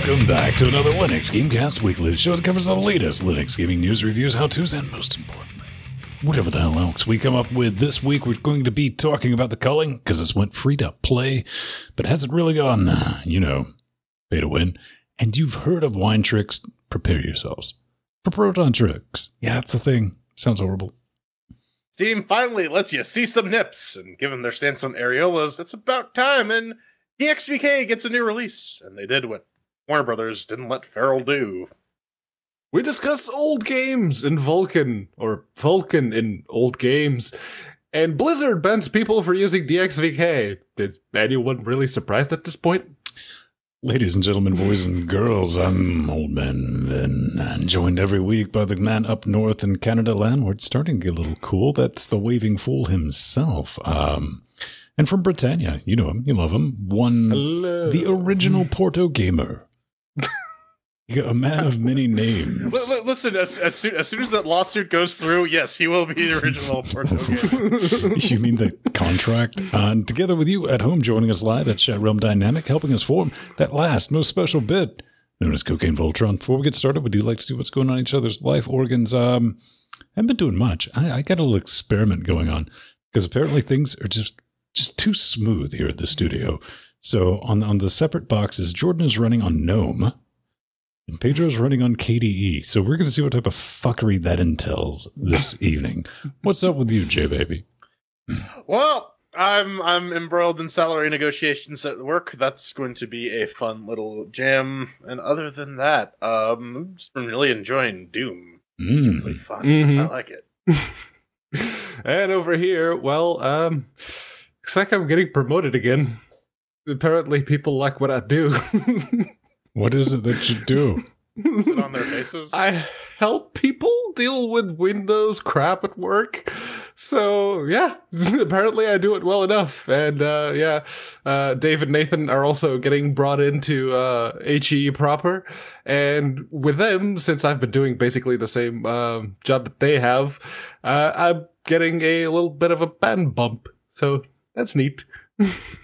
Welcome back to another LinuxGameCast weekly show that covers the latest Linux gaming news, reviews, how-tos, and most importantly, whatever the hell else we come up with. This week we're going to be talking about the Culling, because this went free to play, but hasn't really gone, pay to win. And you've heard of wine tricks. Prepare yourselves for Proton tricks. Yeah, it's a thing. Sounds horrible. Steam finally lets you see some nips, and given their stance on areolas, it's about time, and DXVK gets a new release, and they did what Warner Brothers didn't let Feral do. We discuss old games in Vulkan, or Vulkan in old games, and Blizzard bans people for using DXVK. Is anyone really surprised at this point? Ladies and gentlemen, boys and girls, I'm Old Man Vin, and joined every week by the man up north in Canada land where it's starting to get a little cool. That's the Waving Fool himself. And from Britannia, you know him, you love him. Hello. The original Porto gamer. A man of many names. Listen, as soon as that lawsuit goes through, yes, he will be the original Porto gamer. You mean the contract? And together with you at home, joining us live at Chat Realm Dynamic, helping us form that last, most special bit, known as Cocaine Voltron. Before we get started, we do like to see what's going on in each other's life organs. I haven't been doing much. I got a little experiment going on, because apparently things are just too smooth here at the studio. So on the separate boxes, Jordan is running on GNOME, and Pedro's running on KDE. So we're going to see what type of fuckery that entails this evening. What's up with you, J-Baby? Well, I'm embroiled in salary negotiations at work. That's going to be a fun little jam. And other than that, I've just been really enjoying Doom. It's really fun. Mm-hmm. I like it. And over here, well, looks like I'm getting promoted again. Apparently people like what I do. What is it that you do? Sit on their faces? I help people deal with Windows crap at work. So, yeah, apparently I do it well enough. And, Dave and Nathan are also getting brought into HE proper. And with them, since I've been doing basically the same job that they have, I'm getting a little bit of a band bump. So, that's neat.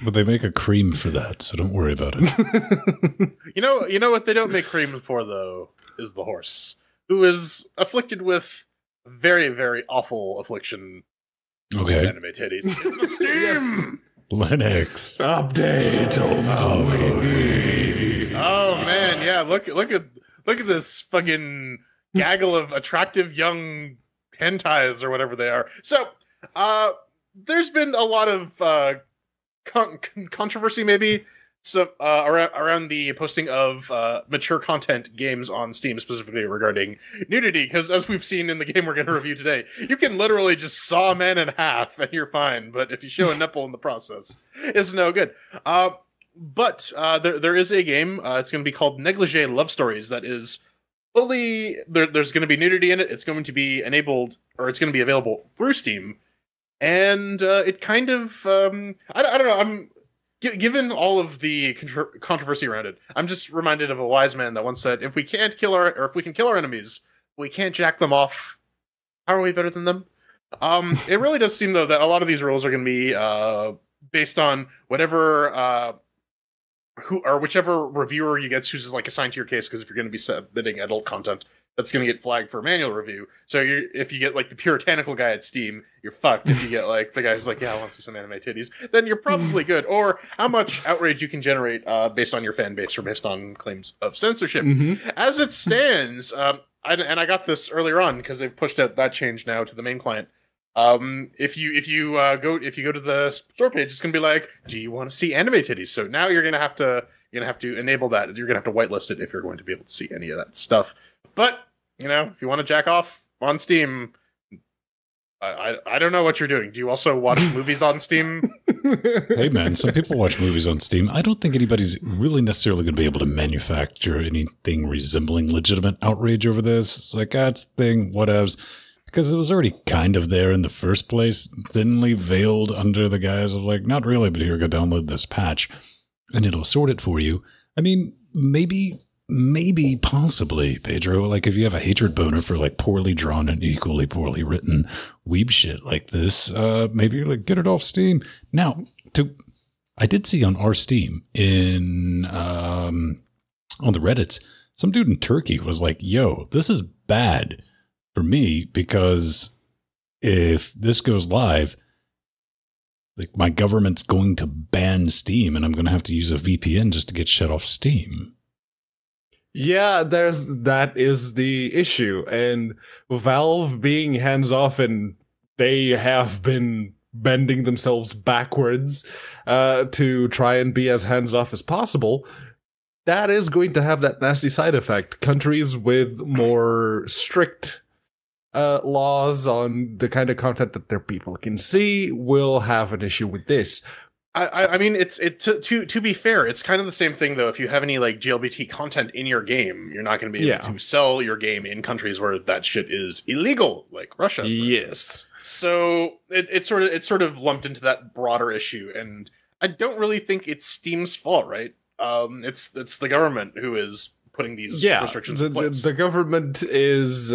But they make a cream for that, so don't worry about it. You know what they don't make cream for, though, is the horse, who is afflicted with very, very awful affliction. Okay. Anime titties. It's the Steam! Yes. Linux. Update. Oh man, yeah. Look at this fucking gaggle of attractive young hentais or whatever they are. So, there's been a lot of controversy, maybe, so around the posting of mature content games on Steam, specifically regarding nudity, because as we've seen in the game we're going to review today, you can literally just saw a man in half and you're fine, but if you show a nipple in the process, it's no good. But there is a game, it's going to be called Negligee Love Stories, that is fully, there's going to be nudity in it, it's going to be enabled, or it's going to be available through Steam. And it kind of, I don't know, given all of the controversy around it, I'm just reminded of a wise man that once said, if we can kill our enemies, we can't jack them off. How are we better than them? It really does seem, though, that a lot of these rules are going to be based on whatever, whichever reviewer you get who's like assigned to your case, because if you're going to be submitting adult content, that's going to get flagged for manual review. So if you get like the puritanical guy at Steam, you're fucked. If you get like the guy who's like, yeah, I want to see some anime titties, then you're probably good. Or how much outrage you can generate based on your fan base or based on claims of censorship. Mm-hmm. As it stands, I got this earlier on because they've pushed out that change now to the main client. If you go to the store page, it's gonna be like, do you want to see anime titties? So now you're gonna have to enable that. You're gonna have to whitelist it if you're going to be able to see any of that stuff. But if you want to jack off on Steam, I don't know what you're doing. Do you also watch movies on Steam? Hey man, some people watch movies on Steam. I don't think anybody's really necessarily going to be able to manufacture anything resembling legitimate outrage over this. It's like, it's a thing, whatevs. Because it was already kind of there in the first place, thinly veiled under the guise of like, not really, but here, go download this patch. And it'll sort it for you. I mean, maybe, possibly, Pedro, like if you have a hatred boner for like poorly drawn and equally poorly written weeb shit like this, maybe like get it off Steam. Now, I did see on our Steam in on the Reddits, some dude in Turkey was like, yo, this is bad for me because if this goes live, like my government's going to ban Steam and I'm going to have to use a VPN just to get shut off Steam. Yeah, that is the issue. And Valve being hands-off, and they have been bending themselves backwards to try and be as hands-off as possible, that is going to have that nasty side effect. Countries with more strict laws on the kind of content that their people can see will have an issue with this. I mean, to be fair, it's kind of the same thing though. If you have any like GLBT content in your game, you're not going to be able to sell your game in countries where that shit is illegal, like Russia. Yes. So it's sort of lumped into that broader issue, and I don't really think it's Steam's fault, right? It's the government who is putting these restrictions in place. The government is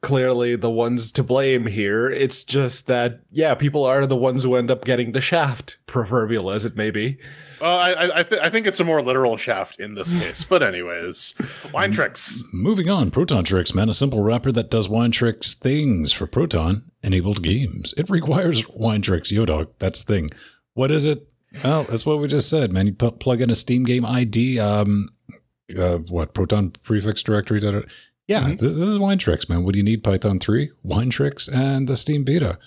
clearly the ones to blame here. It's just that, people are the ones who end up getting the shaft, proverbial as it may be. I think it's a more literal shaft in this case. But anyways, wine tricks. Moving on, Proton Tricks, man, a simple wrapper that does wine tricks things for Proton-enabled games. It requires wine tricks, yo-dog. That's the thing. What is it? Well, that's what we just said, man. You plug in a Steam game ID, Proton prefix directory. This is wine tricks, man. What do you need? Python 3, wine tricks, and the Steam beta.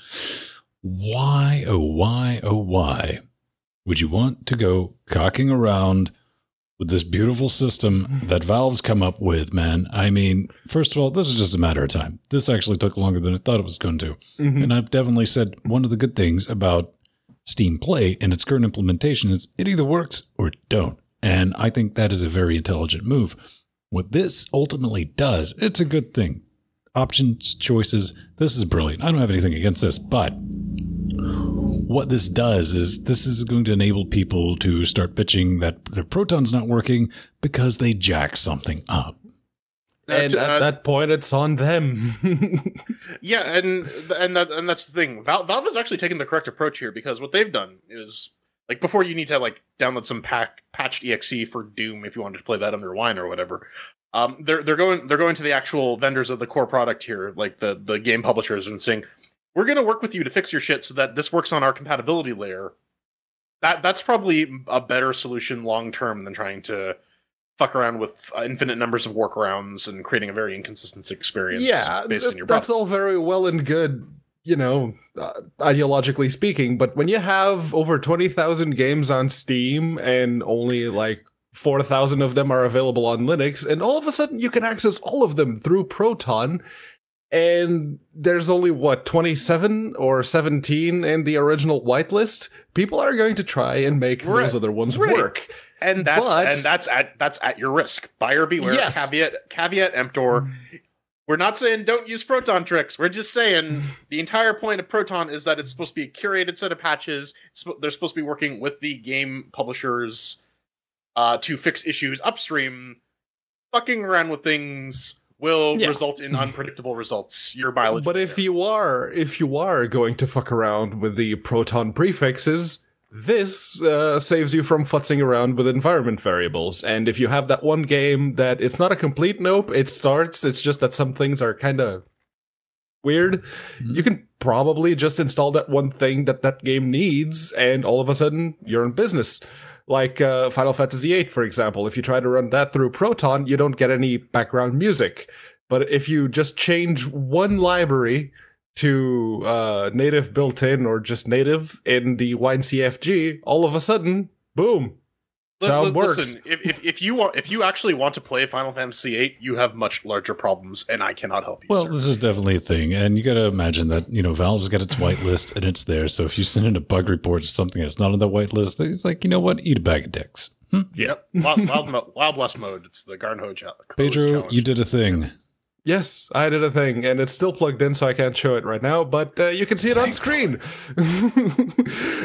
Why, oh why would you want to go cocking around with this beautiful system that Valve's come up with, man? I mean, first of all, this is just a matter of time. This actually took longer than I thought it was going to. And I've definitely said one of the good things about Steam Play and its current implementation is it either works or it don't. And I think that is a very intelligent move. What this ultimately does, it's a good thing. Options, choices, this is brilliant. I don't have anything against this, but what this does is this is going to enable people to start bitching that their Proton's not working because they jack something up. And at that point, it's on them. and that's the thing. Valve has actually taken the correct approach here, because what they've done is, like, before you need to like download some patched exe for Doom if you wanted to play that under wine or whatever. They're going to the actual vendors of the core product here, like the game publishers, and saying, we're going to work with you to fix your shit so that this works on our compatibility layer. That's probably a better solution long term than trying to fuck around with infinite numbers of workarounds and creating a very inconsistent experience. Based on your that's all very well and good, ideologically speaking, but when you have over 20,000 games on Steam and only like 4,000 of them are available on Linux, and all of a sudden you can access all of them through Proton, and there's only 27 or 17 in the original whitelist, people are going to try and make those other ones work. And that's at your risk. Buyer beware. Yes. Caveat emptor. We're not saying don't use Proton tricks. We're just saying the entire point of Proton is that it's supposed to be a curated set of patches. They're supposed to be working with the game publishers to fix issues upstream. Fucking around with things will result in unpredictable results. Your mileage. But if you are going to fuck around with the Proton prefixes, this saves you from futzing around with environment variables. And if you have that one game that it's not a complete nope, it's just that some things are kind of weird, you can probably just install that one thing that game needs, and all of a sudden you're in business. Like Final Fantasy VIII, for example. If you try to run that through Proton, you don't get any background music. But if you just change one library to native built-in or just native in the Wine CFG, all of a sudden, boom, sound works. Listen, if you actually want to play Final Fantasy VIII, you have much larger problems, and I cannot help you. Well, sir. This is definitely a thing, and you got to imagine that Valve's got its whitelist and it's there. So if you send in a bug report or something that's not on the whitelist, it's like, you know what, eat a bag of dicks. Yep, Wild West mode. It's the Garden Hose challenge. Pedro, you did a thing. Yep. Yes, I did a thing, and it's still plugged in, so I can't show it right now, but you can see it on screen.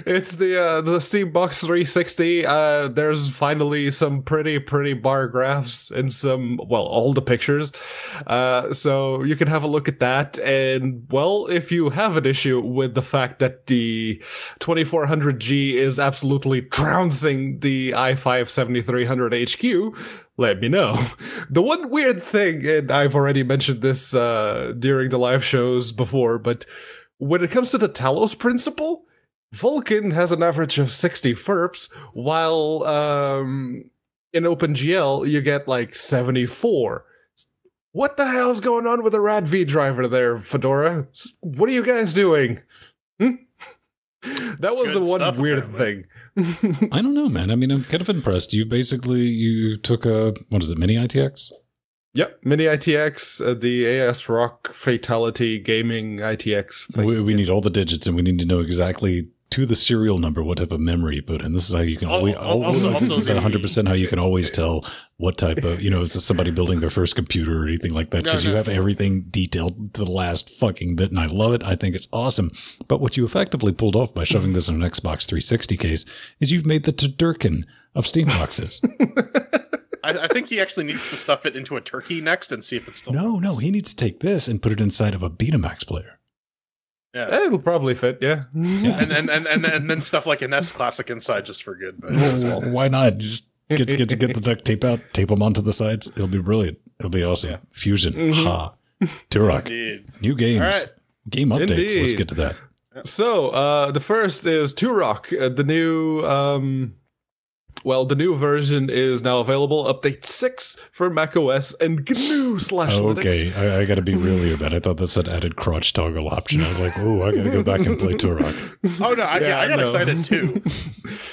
It's the Steam Box 360. There's finally some pretty bar graphs and all the pictures. So you can have a look at that, and, well, if you have an issue with the fact that the 2400G is absolutely trouncing the i5 7300 HQ, let me know. The one weird thing, and I've already mentioned this during the live shows before, but when it comes to the Talos principle, Vulkan has an average of 60 FERPs, while in OpenGL you get like 74. What the hell's going on with the RADV driver there, Fedora? What are you guys doing? That was Good the one stuff, weird apparently. thing. I don't know, man. I mean, I'm kind of impressed. You took a, what is it, mini ITX? Yep, Mini ITX, the AS Rock Fatality Gaming ITX thing. We need all the digits, and we need to know exactly to the serial number what type of memory you put in. This is how you can always, this is 100% how you can always tell what type of, is somebody building their first computer or anything like that, because you have everything detailed to the last fucking bit, and I love it. I think it's awesome. But what you effectively pulled off by shoving this in an Xbox 360 case is you've made the Tudurkin of Steam boxes. I think he actually needs to stuff it into a turkey next and see if it's still No, he needs to take this and put it inside of a Betamax player. Yeah, It'll probably fit, yeah. and then stuff like an S Classic inside just for good. But Why not? Just get the duct tape out, tape them onto the sides. It'll be brilliant. It'll be awesome. Yeah. Fusion. Ha. Turok. Indeed. New games. All right. Game updates. Indeed. Let's get to that. So, the first is Turok, the new the new version is now available, update 6 for macOS and GNU/Linux. Okay, I got to be real here, man. I thought that said added crotch toggle option. I was like, oh, I got to go back and play Turok. Oh no, I got excited too.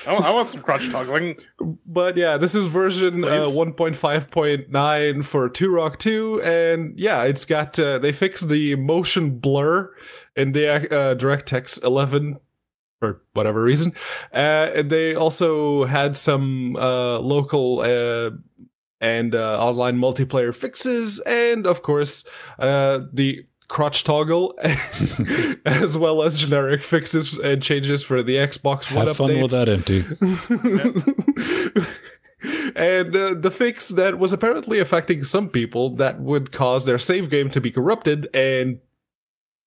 I want some crotch toggling. But yeah, this is version 1.5.9 for Turok 2, and yeah, it's got they fixed the motion blur in the DirectX 11 for whatever reason. And they also had some local and online multiplayer fixes, and of course the crotch toggle, as well as generic fixes and changes for the Xbox One updates. Have fun with that, empty. And the fix that was apparently affecting some people that would cause their save game to be corrupted and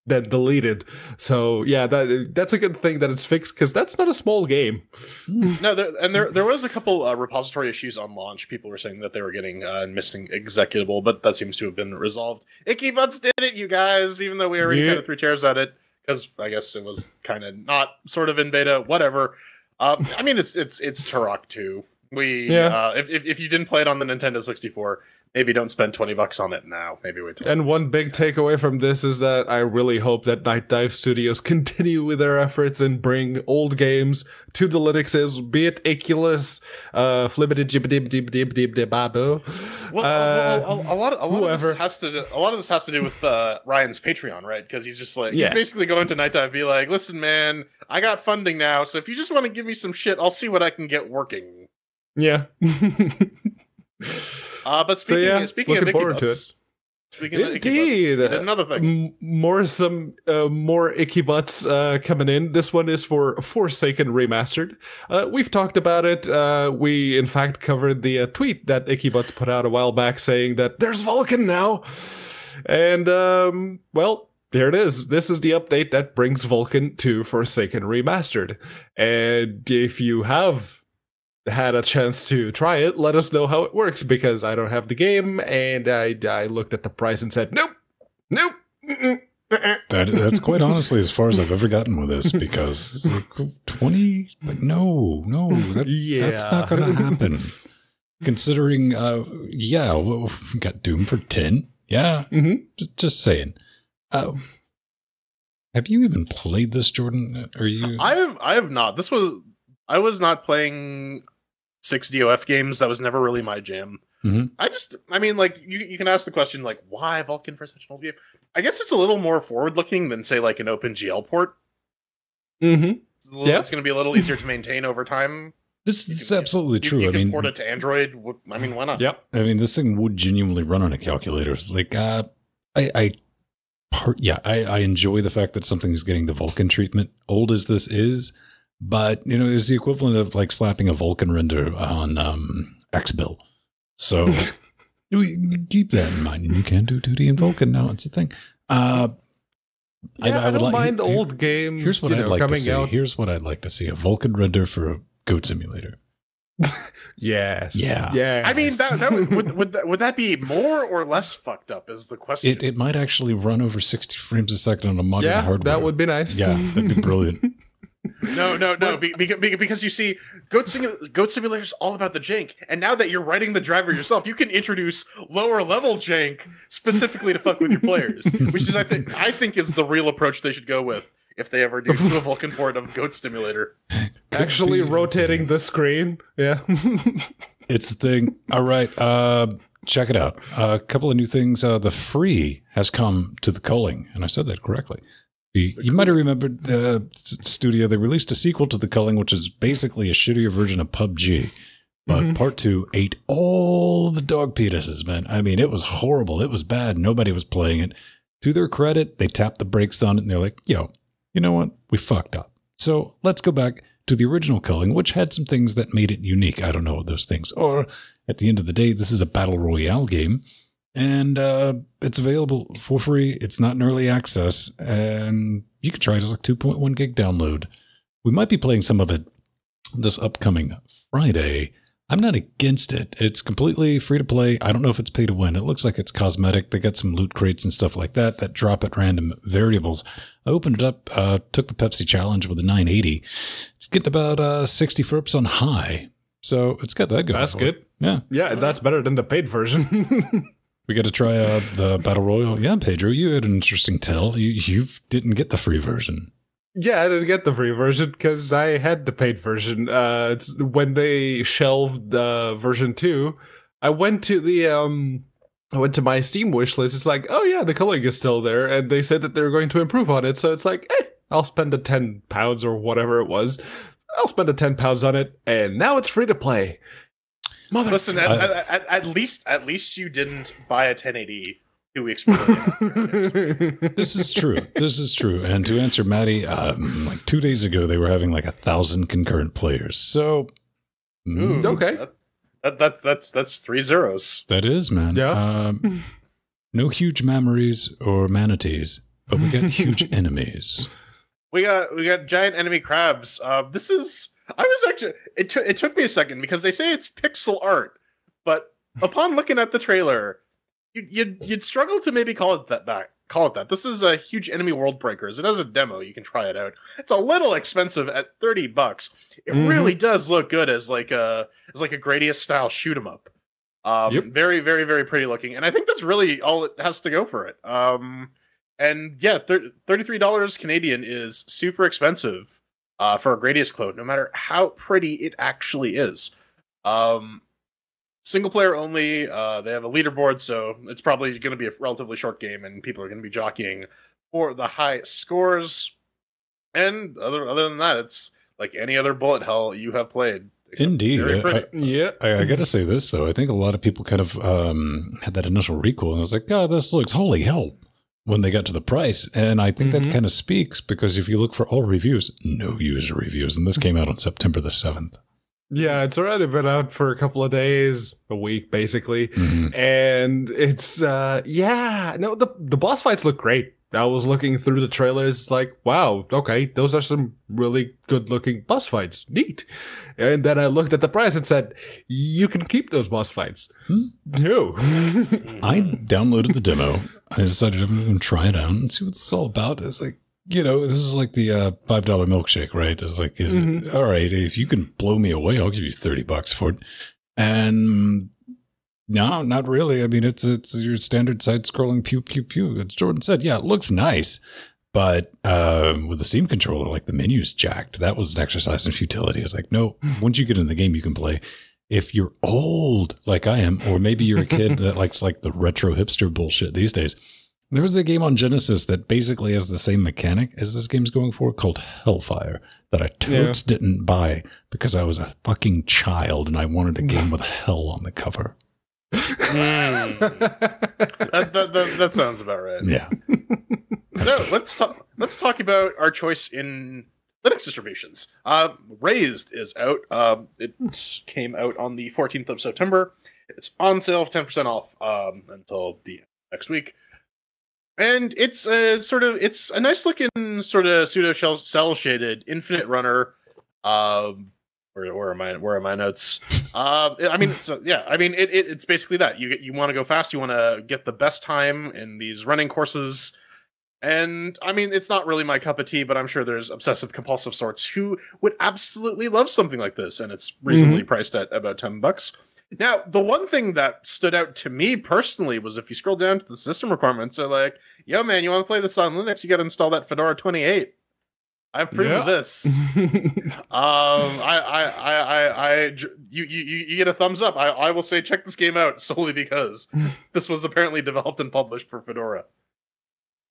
then deleted. So yeah, that's a good thing that it's fixed, because that's not a small game. No, there was a couple repository issues on launch. People were saying that they were getting missing executable, but that seems to have been resolved. IckyButts did it, you guys, even though we already kind of threw chairs at it, because I guess it was kind of not sort of in beta, whatever. I mean, it's Turok 2. If you didn't play it on the Nintendo 64, maybe don't spend $20 on it now. Maybe wait till. And one big takeaway from this is that I really hope that Night Dive Studios continue with their efforts and bring old games to the Linuxes, be it Iculus, Flibbity Jibbity Dib Dib Dib Babu. Well, a lot of this has to do with Ryan's Patreon, right? Because he's just like, he's basically going to Night Dive and be like, listen, man, I got funding now, so if you just want to give me some shit, I'll see what I can get working. Yeah. But speaking of IckyButts, indeed, another thing. More IckyButts coming in. This one is for Forsaken Remastered. We've talked about it. We in fact covered the tweet that IckyButts put out a while back saying that there's Vulkan now, and well, there it is. This is the update that brings Vulkan to Forsaken Remastered. And if you have had a chance to try it, let us know how it works, because I don't have the game, and I looked at the price and said, nope. That's quite honestly as far as I've ever gotten with this, because like 20, like no, that's not going to happen. Considering, we got Doom for 10. Yeah, just saying. Have you even played this, Jordan? Are you? I have not. I was not playing 6 DOF games. That was never really my jam. I mean, like, you can ask the question, like, why Vulkan for such an old game? I guess it's a little more forward-looking than, say, like, an OpenGL port. It's going to be a little easier to maintain over time. This is absolutely true. You can port it to Android. I mean, why not? Yep. I mean, this thing would genuinely run on a calculator. It's like, I enjoy the fact that something is getting the Vulkan treatment, old as this is. But, it's the equivalent of like slapping a Vulkan render on XBill. So keep that in mind. You can do 2D in Vulkan now. It's a thing. I don't mind old games. Here's what I'd like to see. Here's what I'd like to see: a Vulkan render for a Goat Simulator. Yes. Yeah. I mean, would that be more or less fucked up? Is the question. It might actually run over 60 frames a second on a modern hardware. That would be nice. Yeah, that'd be brilliant. No, because you see, Goat Simulator is all about the jank, and now that you're writing the driver yourself, you can introduce lower level jank specifically to fuck with your players, which is I think is the real approach they should go with if they ever do a Vulkan port of Goat Simulator. Actually rotating the screen. Yeah. It's the thing. All right. Check it out. A couple of new things. The free has come to the Culling, and I said that correctly. You might have remembered the studio. They released a sequel to the Culling, which is basically a shittier version of PUBG. But part 2 ate all the dog penises, man. I mean, it was horrible. It was bad. Nobody was playing it. To their credit, they tapped the brakes on it, and they're like, yo, you know what? We fucked up. So let's go back to the original Culling, which had some things that made it unique. I don't know what those things are. At the end of the day, this is a battle royale game, and it's available for free. It's not in early access, and you can try it as a 2.1 gig download. We might be playing some of it this upcoming Friday. I'm not against it. It's completely free to play. I don't know if it's pay to win. It looks like it's cosmetic. They got some loot crates and stuff like that that drop at random variables. I opened it up, took the Pepsi challenge with a 980. It's getting about 60 FERPs on high. So it's got that going. That's good. Yeah. Yeah, that's better than the paid version. We got to try the Battle Royale. Yeah, Pedro, you had an interesting tell. You didn't get the free version. Yeah, I didn't get the free version because I had the paid version. It's when they shelved version 2, I went to my Steam wish list. It's like, oh yeah, the Culling is still there, and they said that they're going to improve on it. So it's like, I'll spend the £10 or whatever it was. I'll spend the £10 on it, and now it's free to play. Listen, at least you didn't buy a 1080 2 weeks before. This is true. This is true. And to answer Maddie, like 2 days ago, they were having like 1,000 concurrent players. So, okay, that's 3 zeros. That is, man. Yeah. No huge memories or manatees, but we got huge enemies. We got giant enemy crabs. This is. I was actually. It took me a second because they say it's pixel art, but upon looking at the trailer, you'd struggle to maybe call it that. This is a huge enemy world breakers. It has a demo. You can try it out. It's a little expensive at $30. It really does look good as like a Gradius style shoot 'em up. Very, very, very pretty looking, and I think that's really all it has to go for it. And yeah, $33 Canadian is super expensive for a Gradius clone, no matter how pretty it actually is. Single player only. They have a leaderboard, so it's probably going to be a relatively short game, and people are going to be jockeying for the high scores. And other than that, it's like any other bullet hell you have played. Indeed. I got to say this, though. I think a lot of people kind of had that initial recoil, and I was like, God, this looks holy hell when they got to the price. And I think that kind of speaks, because if you look for all reviews, no user reviews. And this came out on September the 7th. Yeah, it's already been out for a couple of days, a week, basically. And it's, the boss fights look great. I was looking through the trailers like, wow, okay, those are some really good-looking boss fights. Neat. And then I looked at the price and said, you can keep those boss fights. No. I downloaded the demo. I decided I'm going to try it out and see what it's all about. It's like, this is like the $5 milkshake, right? It's like, all right, if you can blow me away, I'll give you $30 for it. And no, not really. I mean, it's your standard side-scrolling pew, pew, pew. As Jordan said, yeah, it looks nice. But with the Steam controller, like the menu's jacked. That was an exercise in futility. It's like, no, once you get in the game, you can play. If you're old, like I am, or maybe you're a kid that likes like the retro hipster bullshit these days, there was a game on Genesis that basically has the same mechanic as this game's going for, called Hellfire, that I totes didn't buy because I was a fucking child and I wanted a game with hell on the cover. That sounds about right. Yeah. So let's talk about our choice in Linux distributions. Raised is out. It came out on the 14th of September. It's on sale, 10% off until the next week. And it's it's a nice looking sort of pseudo cell shaded infinite runner. Where are my notes? I mean, so yeah, I mean, it's basically that you want to go fast, you want to get the best time in these running courses, and I mean, it's not really my cup of tea, but I'm sure there's obsessive compulsive sorts who would absolutely love something like this, and it's reasonably priced at about $10. Now, the one thing that stood out to me personally was if you scroll down to the system requirements, they're like, "Yo, man, you want to play this on Linux? You got to install that Fedora 28." I've proven this. You get a thumbs up. I will say check this game out solely because this was apparently developed and published for Fedora.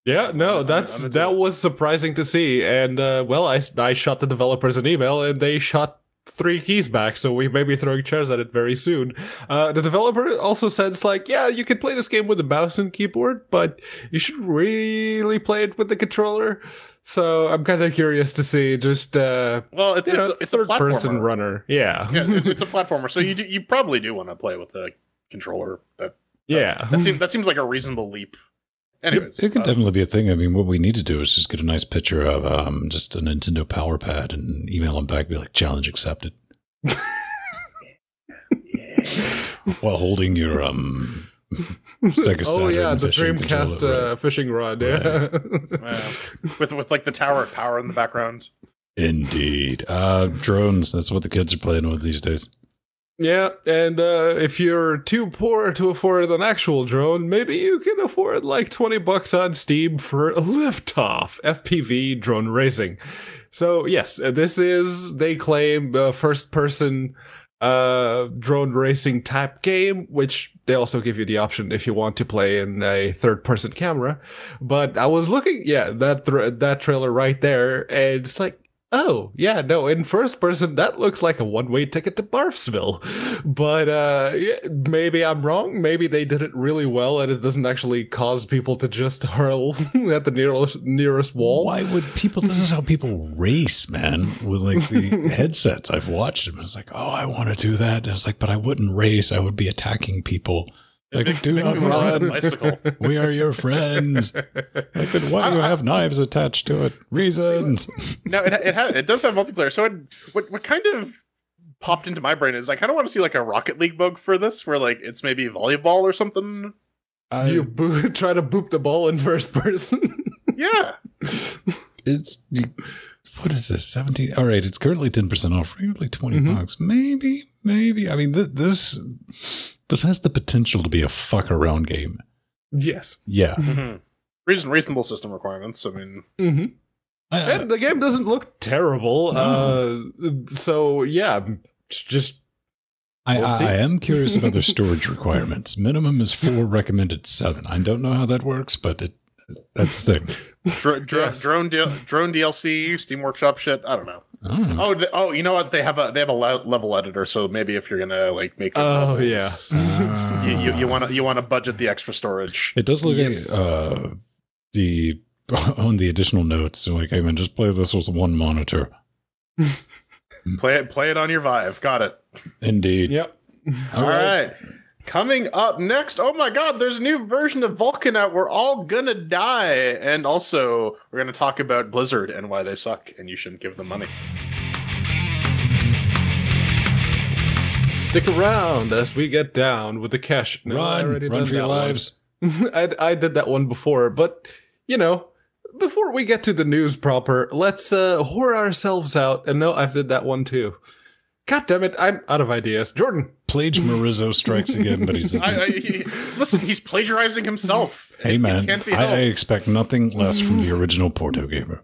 Yeah, no, that was surprising to see. And well, I shot the developers an email, and they shot 3 keys back, so we may be throwing chairs at it very soon. The developer also said, it's like, yeah, you can play this game with a mouse and keyboard, but you should really play it with the controller. So I'm kind of curious to see just well, it's a third-person runner. Yeah, it's a platformer, so you probably do want to play with the controller. That seems like a reasonable leap. Anyways, it could definitely be a thing. I mean, what we need to do is just get a nice picture of just a Nintendo Power Pad and email them back, be like, challenge accepted. While holding your Sega Saturn the Dreamcast fishing rod, yeah. Right. with like the tower of power in the background. Indeed. Drones, that's what the kids are playing with these days. Yeah, and if you're too poor to afford an actual drone, maybe you can afford like $20 on Steam for Liftoff, FPV drone racing. So yes, they claim a first-person drone racing type game, which they also give you the option if you want to play in a third-person camera. But I was looking, that trailer right there, and it's like, oh, yeah, no, in first person, that looks like a one-way ticket to Barfsville. But maybe I'm wrong. Maybe they did it really well and it doesn't actually cause people to just hurl at the nearest wall. Why would people... This is how people race, man, with like the headsets. I've watched them. It's like, oh, I want to do that. And it's like, but I wouldn't race. I would be attacking people. Like, do not run. Bicycle. We are your friends. Like, then why do you have knives attached to it? Reasons. No, it does have multiplayer. So what kind of popped into my brain is I kind of want to see like a Rocket League mode for this, where like it's maybe volleyball or something. You try to boop the ball in first person. Yeah. It's... What is this? 17? All right, it's currently 10% off. Like $20. Maybe. I mean, this has the potential to be a fuck around game. Yes. Yeah. Reasonable system requirements. I mean, and the game doesn't look terrible. No. So yeah, just. I am curious about their storage requirements. Minimum is 4, recommended 7. I don't know how that works, but that's the thing. Drone DLC, Steam Workshop shit. I don't know. Oh, you know what? They have a level editor, so maybe if you're gonna like make levels, you want to budget the extra storage. It does look like on the additional notes. So like, hey man, just play this with one monitor. Play it on your Vive. Got it. Indeed. Yep. All right. Coming up next, oh my god, there's a new version of Vulkan out. We're all gonna die. And also, we're gonna talk about Blizzard and why they suck and you shouldn't give them money. Stick around as we get down with the cash. No, run for your lives. I did that one before, but, you know, before we get to the news proper, let's whore ourselves out. And no, I've did that one too. God damn it, I'm out of ideas. Jordan. Plage Marizzo strikes again, but he's... listen, he's plagiarizing himself. Hey man, I expect nothing less from the original Porto gamer.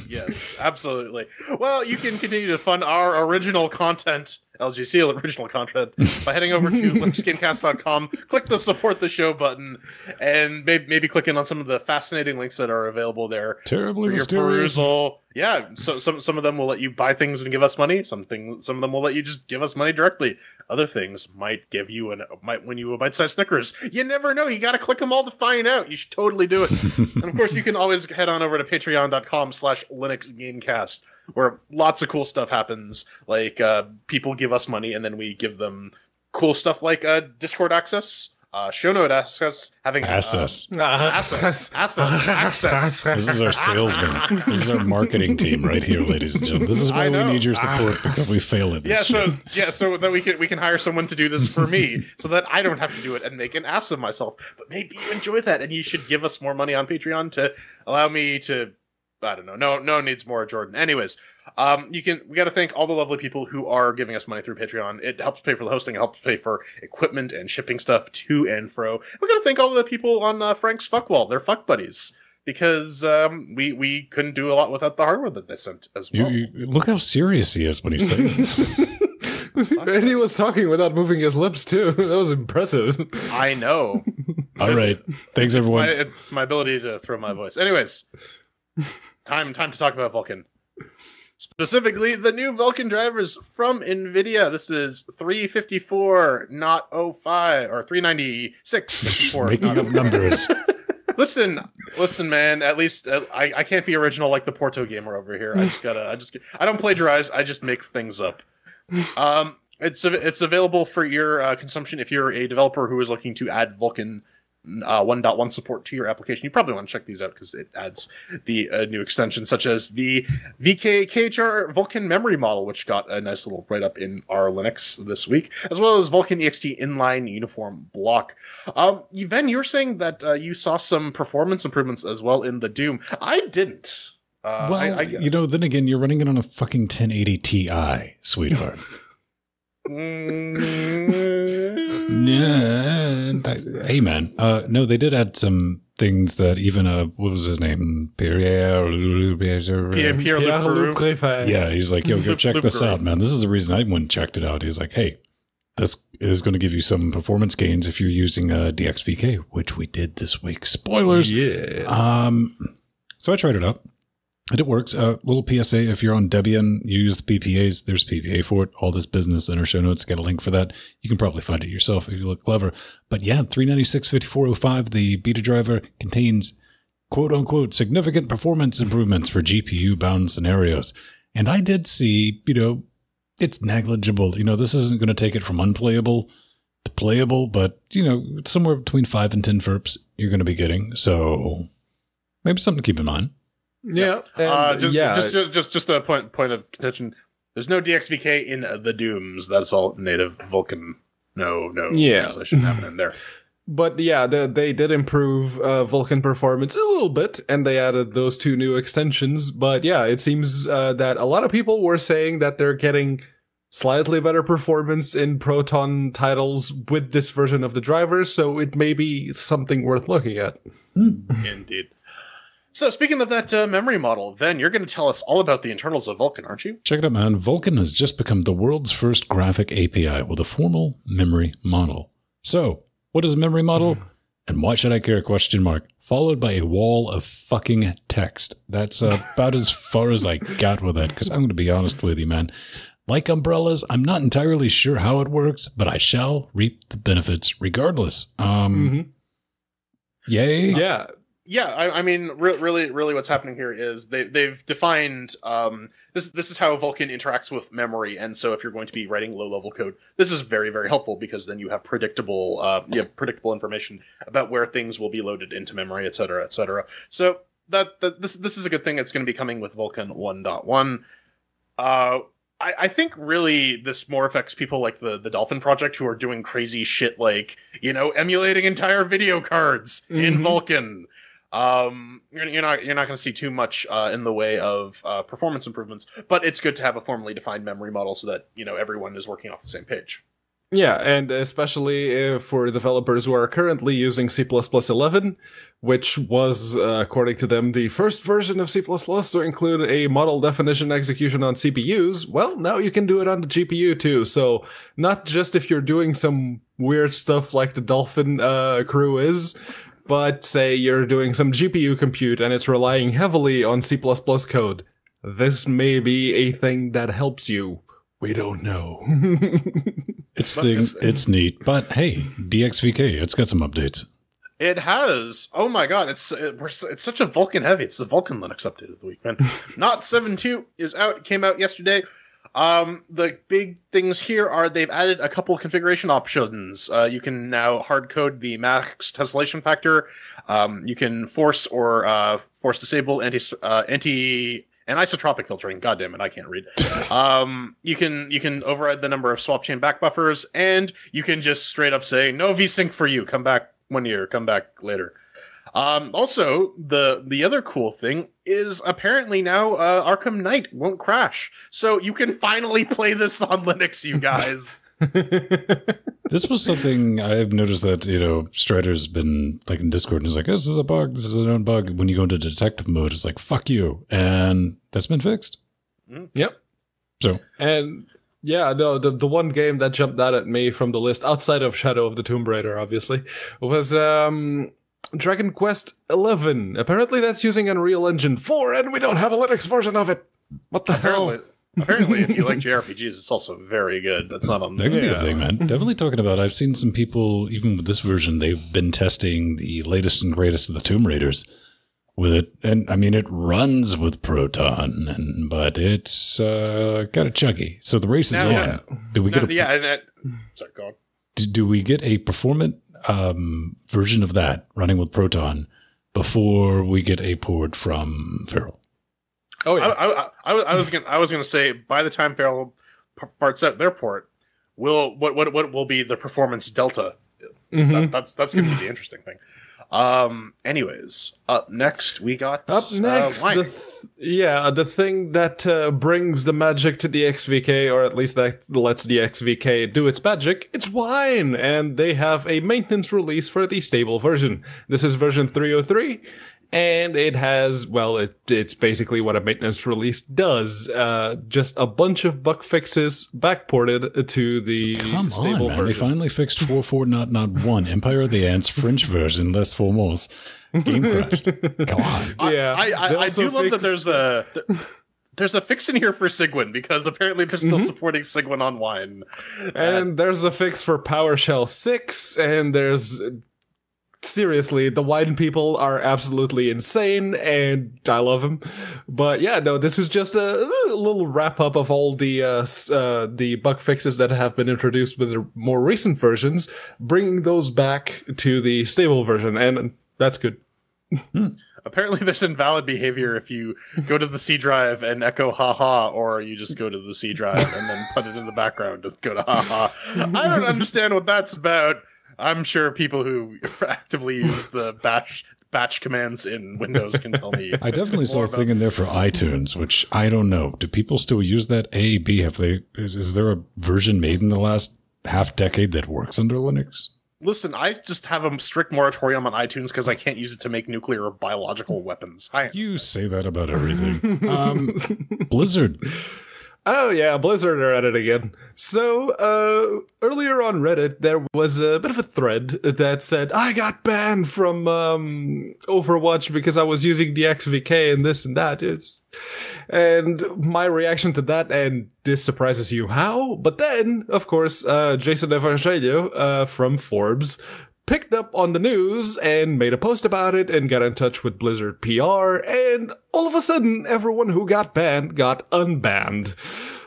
Yes, absolutely. Well, you can continue to fund our original content, LGC original content, by heading over to LinuxGameCast.com, click the support the show button, and maybe click in on some of the fascinating links that are available there. Terribly mysterious. Yeah, so some of them will let you buy things and give us money. Some of them will let you just give us money directly. Other things might win you a bite-sized Snickers. You never know. You got to click them all to find out. You should totally do it. And of course, you can always head on over to patreon.com/LinuxGameCast, where lots of cool stuff happens. Like people give us money and then we give them cool stuff like Discord access. show note access, having Access. access. This is our salesman. This is our marketing team right here, ladies and gentlemen. This is why we need your support because we fail at this shit. So that we can hire someone to do this for me, so that I don't have to do it and make an ass of myself. But maybe you enjoy that, and you should give us more money on Patreon to allow me to. I don't know. No one needs more, Jordan. Anyways, we got to thank all the lovely people who are giving us money through Patreon. It helps pay for the hosting. It helps pay for equipment and shipping stuff to and fro. We got to thank all the people on Frank's Fuckwall. They're fuck buddies, because we couldn't do a lot without the hardware that they sent as well. Look how serious he is when he's saying this. And he was talking without moving his lips too. That was impressive. I know. All right. Thanks, everyone. It's my ability to throw my voice. Anyways, time to talk about Vulkan. Specifically, the new Vulkan drivers from NVIDIA. This is 354, not 05, or 396, Making up numbers. Listen, man. At least I can't be original like the Porto gamer over here. I don't plagiarize. I just make things up. It's available for your consumption if you're a developer who is looking to add Vulkan 1.1 support to your application. You probably want to check these out because it adds the new extensions such as the VKHR Vulkan memory model, which got a nice little write-up in our Linux this week, as well as Vulkan EXT inline uniform block. Yven, you were saying that you saw some performance improvements as well in the Doom. I didn't. Then again, you're running it on a fucking 1080 Ti, sweetheart. Hey, man. No, they did add some things that even, what was his name? Pierre Luc. Yeah, he's like, yo, go check this out, man. This is the reason I went and checked it out. He's like, hey, this is going to give you some performance gains if you're using DXVK, which we did this week. Spoilers. Yes. So I tried it out. And it works. Little PSA, if you're on Debian, you use the PPAs. There's PPA for it. All this business in our show notes. Get a link for that. You can probably find it yourself if you look clever. But yeah, 396-5405, the beta driver, contains quote-unquote significant performance improvements for GPU-bound scenarios. And I did see, it's negligible. This isn't going to take it from unplayable to playable, but, somewhere between 5 and 10 FERPs you're going to be getting. So maybe something to keep in mind. Yeah. Just a point of contention. There's no DXVK in the Dooms. That's all native Vulkan. No. Yeah. I shouldn't have it in there. But yeah, they did improve Vulkan performance a little bit, and they added those 2 new extensions. But yeah, it seems that a lot of people were saying that they're getting slightly better performance in Proton titles with this version of the driver, so it may be something worth looking at. Indeed. So, speaking of that memory model, then you're going to tell us all about the internals of Vulkan, aren't you? Check it out, man. Vulkan has just become the world's first graphic API with a formal memory model. So, what is a memory model? And why should I care? ? Followed by a wall of fucking text. That's about as far as I got with it, because I'm going to be honest with you, man. Like umbrellas, I'm not entirely sure how it works, but I shall reap the benefits regardless. Yay. Yeah. Yeah, I mean, really, what's happening here is they've defined this is how Vulkan interacts with memory, and so if you're going to be writing low-level code, this is very, very helpful because then you have predictable information about where things will be loaded into memory, etc., etc. So this is a good thing. It's going to be coming with Vulkan 1.1. I think really this more affects people like the Dolphin Project who are doing crazy shit like emulating entire video cards in Vulkan. You're not going to see too much in the way of performance improvements, but it's good to have a formally defined memory model so that everyone is working off the same page. Yeah, and especially for developers who are currently using C++11, which was, according to them, the first version of C++ to include a model definition execution on CPUs, well, now you can do it on the GPU too. So not just if you're doing some weird stuff like the Dolphin crew is, but say you're doing some GPU compute and it's relying heavily on C++ code. This may be a thing that helps you. We don't know. It's neat, but hey, DXVK, it's got some updates. It has. Oh my god, it's such a Vulkan heavy. It's the Vulkan Linux update of the week, man. Not 7.2 is out. It came out yesterday. The big things here are they've added a couple configuration options. You can now hard code the max tessellation factor. You can force disable anisotropic filtering. God damn it, I can't read. You can override the number of swap chain back buffers, and you can just straight up say no vsync for you. Come back 1 year. Come back later. Also, the other cool thing is apparently now Arkham Knight won't crash, so you can finally play this on Linux, you guys. This was something I've noticed that, Strider's been like in Discord and is like, this is a bug, this is a known bug. When you go into detective mode, it's like, fuck you. And that's been fixed. Yep. So. And yeah, no, the one game that jumped out at me from the list, outside of Shadow of the Tomb Raider, obviously, was Dragon Quest 11. Apparently that's using Unreal Engine 4, and we don't have a Linux version of it. What the hell? Apparently, if you like JRPGs, it's also very good. That's not on. That could be a thing, man. Definitely talking about. I've seen some people, even with this version, they've been testing the latest and greatest of the Tomb Raiders with it, and I mean, it runs with Proton, but it's kind of chunky. So the race is on. Do we get sorry, go on. Do we get a performant version of that running with Proton before we get a port from Feral? Oh yeah, I was gonna say by the time Feral parts out their port, what will be the performance delta? Mm-hmm. That's gonna be the interesting thing. Anyways, up next we got wine. The thing that brings the magic to the XVK, or at least that lets the XVK do its magic, it's wine, and they have a maintenance release for the stable version. This is version 303. And it has, it's basically what a maintenance release does. Just a bunch of bug fixes backported to the stable version. They finally fixed 4.4.1, Empire of the Ants, French version, less four moles. Game crashed. Come on. Yeah. I do love that there's a fix in here for Sigwin, because apparently they're still supporting Sigwin on wine. And there's a fix for PowerShell 6, and there's... Seriously, the wine people are absolutely insane, and I love them. But yeah, no, this is just a little wrap-up of all the bug fixes that have been introduced with the more recent versions, bringing those back to the stable version, and that's good. Apparently there's invalid behavior if you go to the C drive and echo haha, or you just go to the C drive and then put it in the background and go to haha. I don't understand what that's about. I'm sure people who actively use the batch commands in Windows can tell me. I definitely saw a thing in there for iTunes, which I don't know. Do people still use that? A, B, is there a version made in the last half decade that works under Linux? Listen, I just have a strict moratorium on iTunes because I can't use it to make nuclear or biological weapons. You say that about everything. Blizzard. Oh yeah, Blizzard are at it again. So, earlier on Reddit, there was a bit of a thread that said, I got banned from Overwatch because I was using the XVK and this and that. And my reaction to that, and this surprises you how, but then, of course, Jason Evangelio from Forbes picked up on the news and made a post about it and got in touch with Blizzard PR, and all of a sudden, everyone who got banned got unbanned.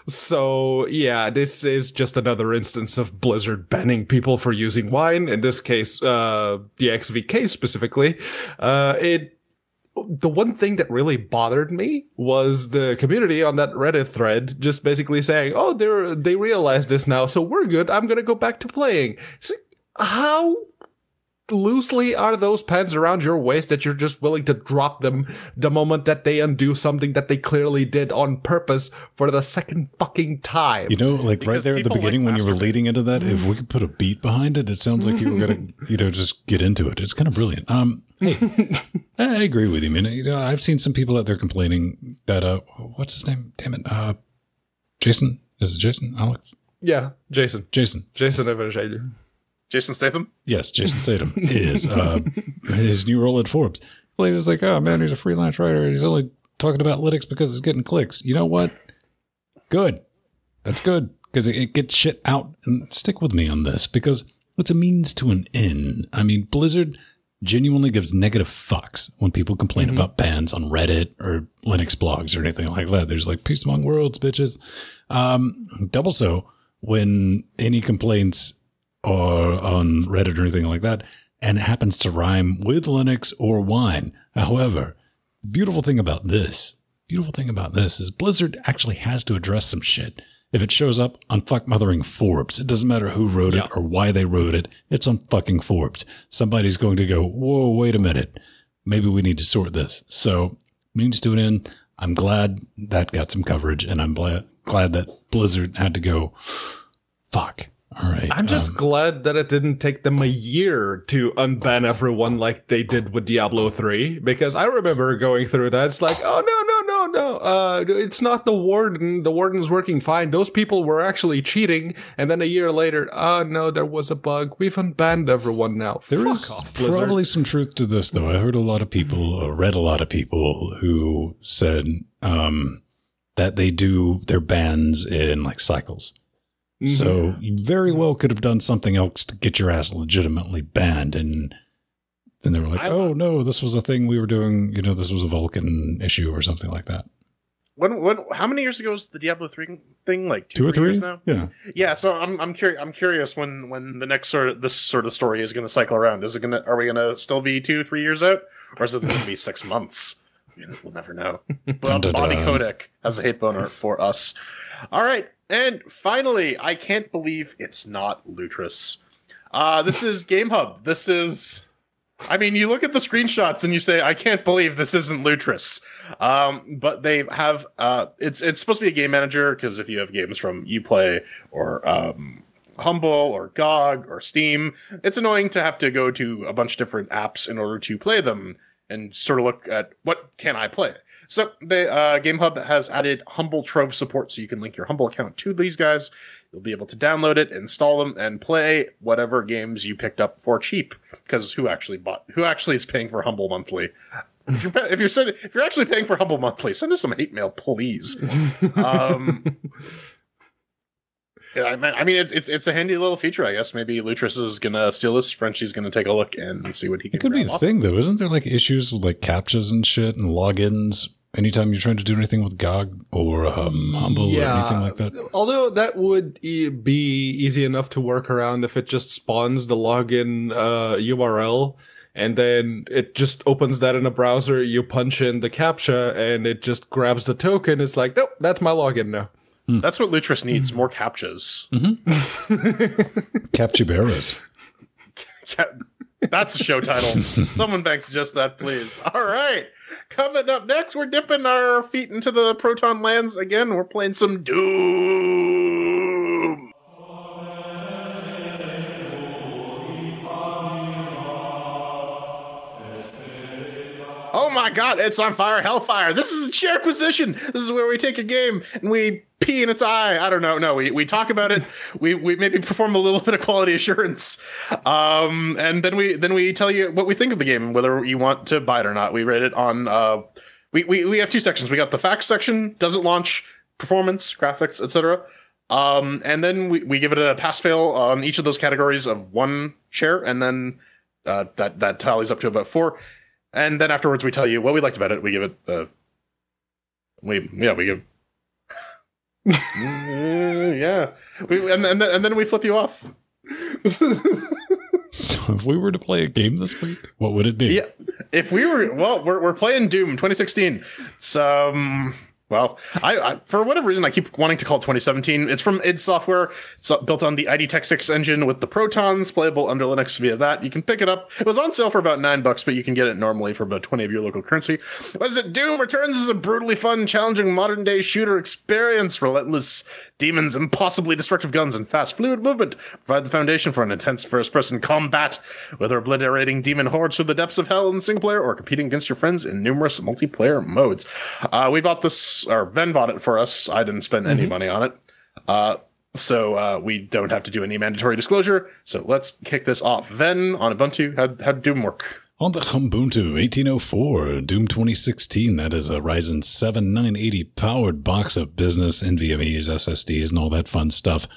So, yeah, this is just another instance of Blizzard banning people for using wine. In this case, the XVK specifically. The one thing that really bothered me was the community on that Reddit thread just basically saying, oh, they realize this now, so we're good, I'm gonna go back to playing. So, how loosely are those pants around your waist that you're just willing to drop them the moment that they undo something that they clearly did on purpose for the second fucking time? Like right there at the beginning when you were leading into that, if we could put a beat behind it, it sounds like you were going to, just get into it. It's kind of brilliant. Hey, I agree with you, man. I've seen some people out there complaining that, what's his name? Damn it. Jason? Is it Jason? Alex? Yeah, Jason. Jason Evangelio. Jason Statham? Yes, Jason Statham is his new role at Forbes. Well, he was like, oh man, he's a freelance writer. He's only talking about Linux because it's getting clicks. You know what? Good. That's good, because it gets shit out. And stick with me on this, because it's a means to an end. I mean, Blizzard genuinely gives negative fucks when people complain about bans on Reddit or Linux blogs or anything like that. There's like peace among worlds, bitches. Double so when any complaints are on Reddit or anything like that, and it happens to rhyme with Linux or wine. However, the beautiful thing about this is Blizzard actually has to address some shit. If it shows up on fuck mothering Forbes, it doesn't matter who wrote it or why they wrote it. It's on fucking Forbes. Somebody's going to go, whoa, wait a minute. Maybe we need to sort this. So, means to an end. I'm glad that got some coverage, and I'm glad that Blizzard had to go, fuck. All right. I'm just glad that it didn't take them a year to unban everyone like they did with Diablo 3, because I remember going through that. It's like, oh, no. It's not the warden. The warden's working fine. Those people were actually cheating. And then a year later, oh, no, there was a bug. We've unbanned everyone now. There is probably some truth to this, though. I heard a lot of people, read a lot of people who said that they do their bans in like cycles. So you very well could have done something else to get your ass legitimately banned. And then they were like, oh, no, this was a thing we were doing. You know, this was a Vulkan issue or something like that. How many years ago was the Diablo 3 thing? Like 2 or 3 years now? Yeah. Yeah, so I'm curious when the next this sort of story is going to cycle around. Are we going to still be 2-3 years out? Or is it going to be 6 months? We'll never know. Well, Bobby Kotick has a hate boner for us. All right. And finally, I can't believe it's not Lutris. This is GameHub. This is... I mean, you look at the screenshots and you say, I can't believe this isn't Lutris. But they have... it's supposed to be a game manager, because if you have games from Uplay or Humble or GOG or Steam, it's annoying to have to go to a bunch of different apps in order to play them and sort of look at what can I play. So the GameHub has added Humble Trove support, so you can link your Humble account to these guys. You'll be able to download it, install them, and play whatever games you picked up for cheap. Because who actually is paying for Humble monthly? If you're actually paying for Humble monthly, send us some hate mail, please. Yeah, I mean, it's a handy little feature, I guess. Maybe Lutris is gonna steal this. Frenchie's gonna take a look and see what he can. It could be the thing, though. Isn't there like issues with like captchas and shit and logins anytime you're trying to do anything with GOG or Humble or anything like that? Although that would be easy enough to work around if it just spawns the login URL. And then it just opens that in a browser. You punch in the captcha, and it just grabs the token. It's like, nope, that's my login now. That's what Lutris needs, more captchas. Captchaberas. That's a show title. Someone banks just that, please. All right. Coming up next, we're dipping our feet into the Proton lands again. We're playing some Doom. Oh my god, it's on fire, hellfire. This is a Chairquisition. This is where we take a game and we pee in its eye. I don't know. No, we talk about it. We maybe perform a little bit of quality assurance. And then we tell you what we think of the game and whether you want to buy it or not. We rate it on we have 2 sections. We got the facts section, does it launch, performance, graphics, etc. And then we give it a pass fail on each of those categories of 1 chair, and then that tallies up to about 4. And then afterwards, we tell you what we liked about it. We give it, we give, yeah. And then we flip you off. So if we were to play a game this week, what would it be? Yeah, if we were, well, we're playing Doom 2016. So, well, I for whatever reason, I keep wanting to call it 2017. It's from id Software. It's built on the ID Tech 6 engine with the Protons, playable under Linux via that. You can pick it up. It was on sale for about $9, but you can get it normally for about 20 of your local currency. What is it? Doom returns as a brutally fun, challenging modern-day shooter experience. Relentless demons, impossibly destructive guns, and fast, fluid movement provide the foundation for an intense first-person combat, whether obliterating demon hordes through the depths of hell in the single player or competing against your friends in numerous multiplayer modes. We bought this, or Ven bought it for us. I didn't spend any money on it. So we don't have to do any mandatory disclosure. So let's kick this off. Ven, on Ubuntu, how'd Doom work? On the Ubuntu 1804, Doom 2016, that is a Ryzen 7 980 powered box of business, NVMEs, SSDs, and all that fun stuff.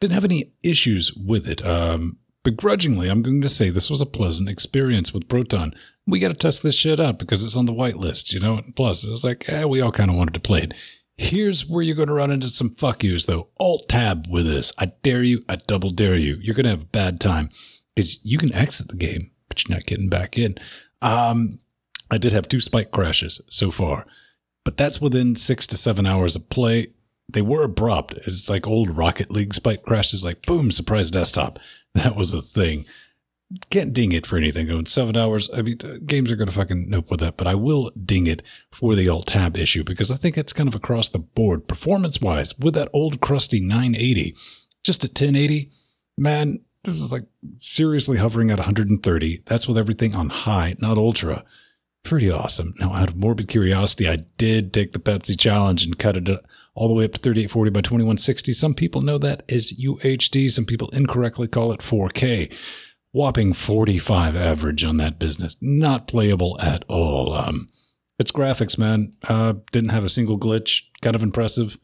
Didn't have any issues with it. Begrudgingly, I'm going to say this was a pleasant experience with Proton. We got to test this shit out because it's on the whitelist, you know? Plus, it was like, we all kind of wanted to play it. Here's where you're going to run into some fuck yous, though. Alt-tab with this. I dare you. I double dare you. You're going to have a bad time because you can exit the game, but you're not getting back in. I did have 2 spike crashes so far, but that's within 6 to 7 hours of play. They were abrupt. It's like old Rocket League spike crashes, like, boom, surprise desktop. That was a thing. Can't ding it for anything. Going 7 hours. I mean, games are going to fucking nope with that, but I will ding it for the alt-tab issue because I think it's kind of across the board. Performance-wise, with that old crusty 980, just at 1080, man, this is like seriously hovering at 130. That's with everything on high, not ultra. Pretty awesome. Now, out of morbid curiosity, I did take the Pepsi challenge and cut it all the way up to 3840 by 2160. Some people know that as UHD. Some people incorrectly call it 4K. Whopping 45 average on that business. Not playable at all. It's graphics, man. Didn't have a single glitch. Kind of impressive.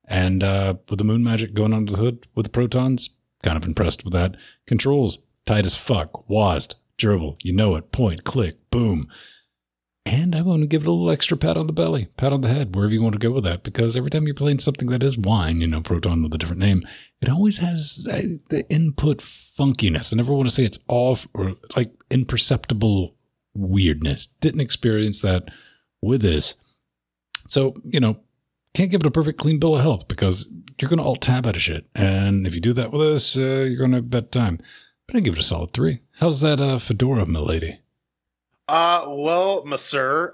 And with the moon magic going under the hood with the protons, kind of impressed with that. Controls, tight as fuck. WASD, gerbil, you know it. Point, click, boom. And I want to give it a little extra pat on the belly, pat on the head, wherever you want to go with that. Because every time you're playing something that is wine, you know, Proton with a different name, it always has the input funkiness. I never want to say it's off or like imperceptible weirdness. Didn't experience that with this. So, you know, can't give it a perfect clean bill of health because you're going to alt-tab out of shit. And if you do that with this, you're going to have a bad time. But I give it a solid 3. How's that Fedora, milady? Well, monsieur,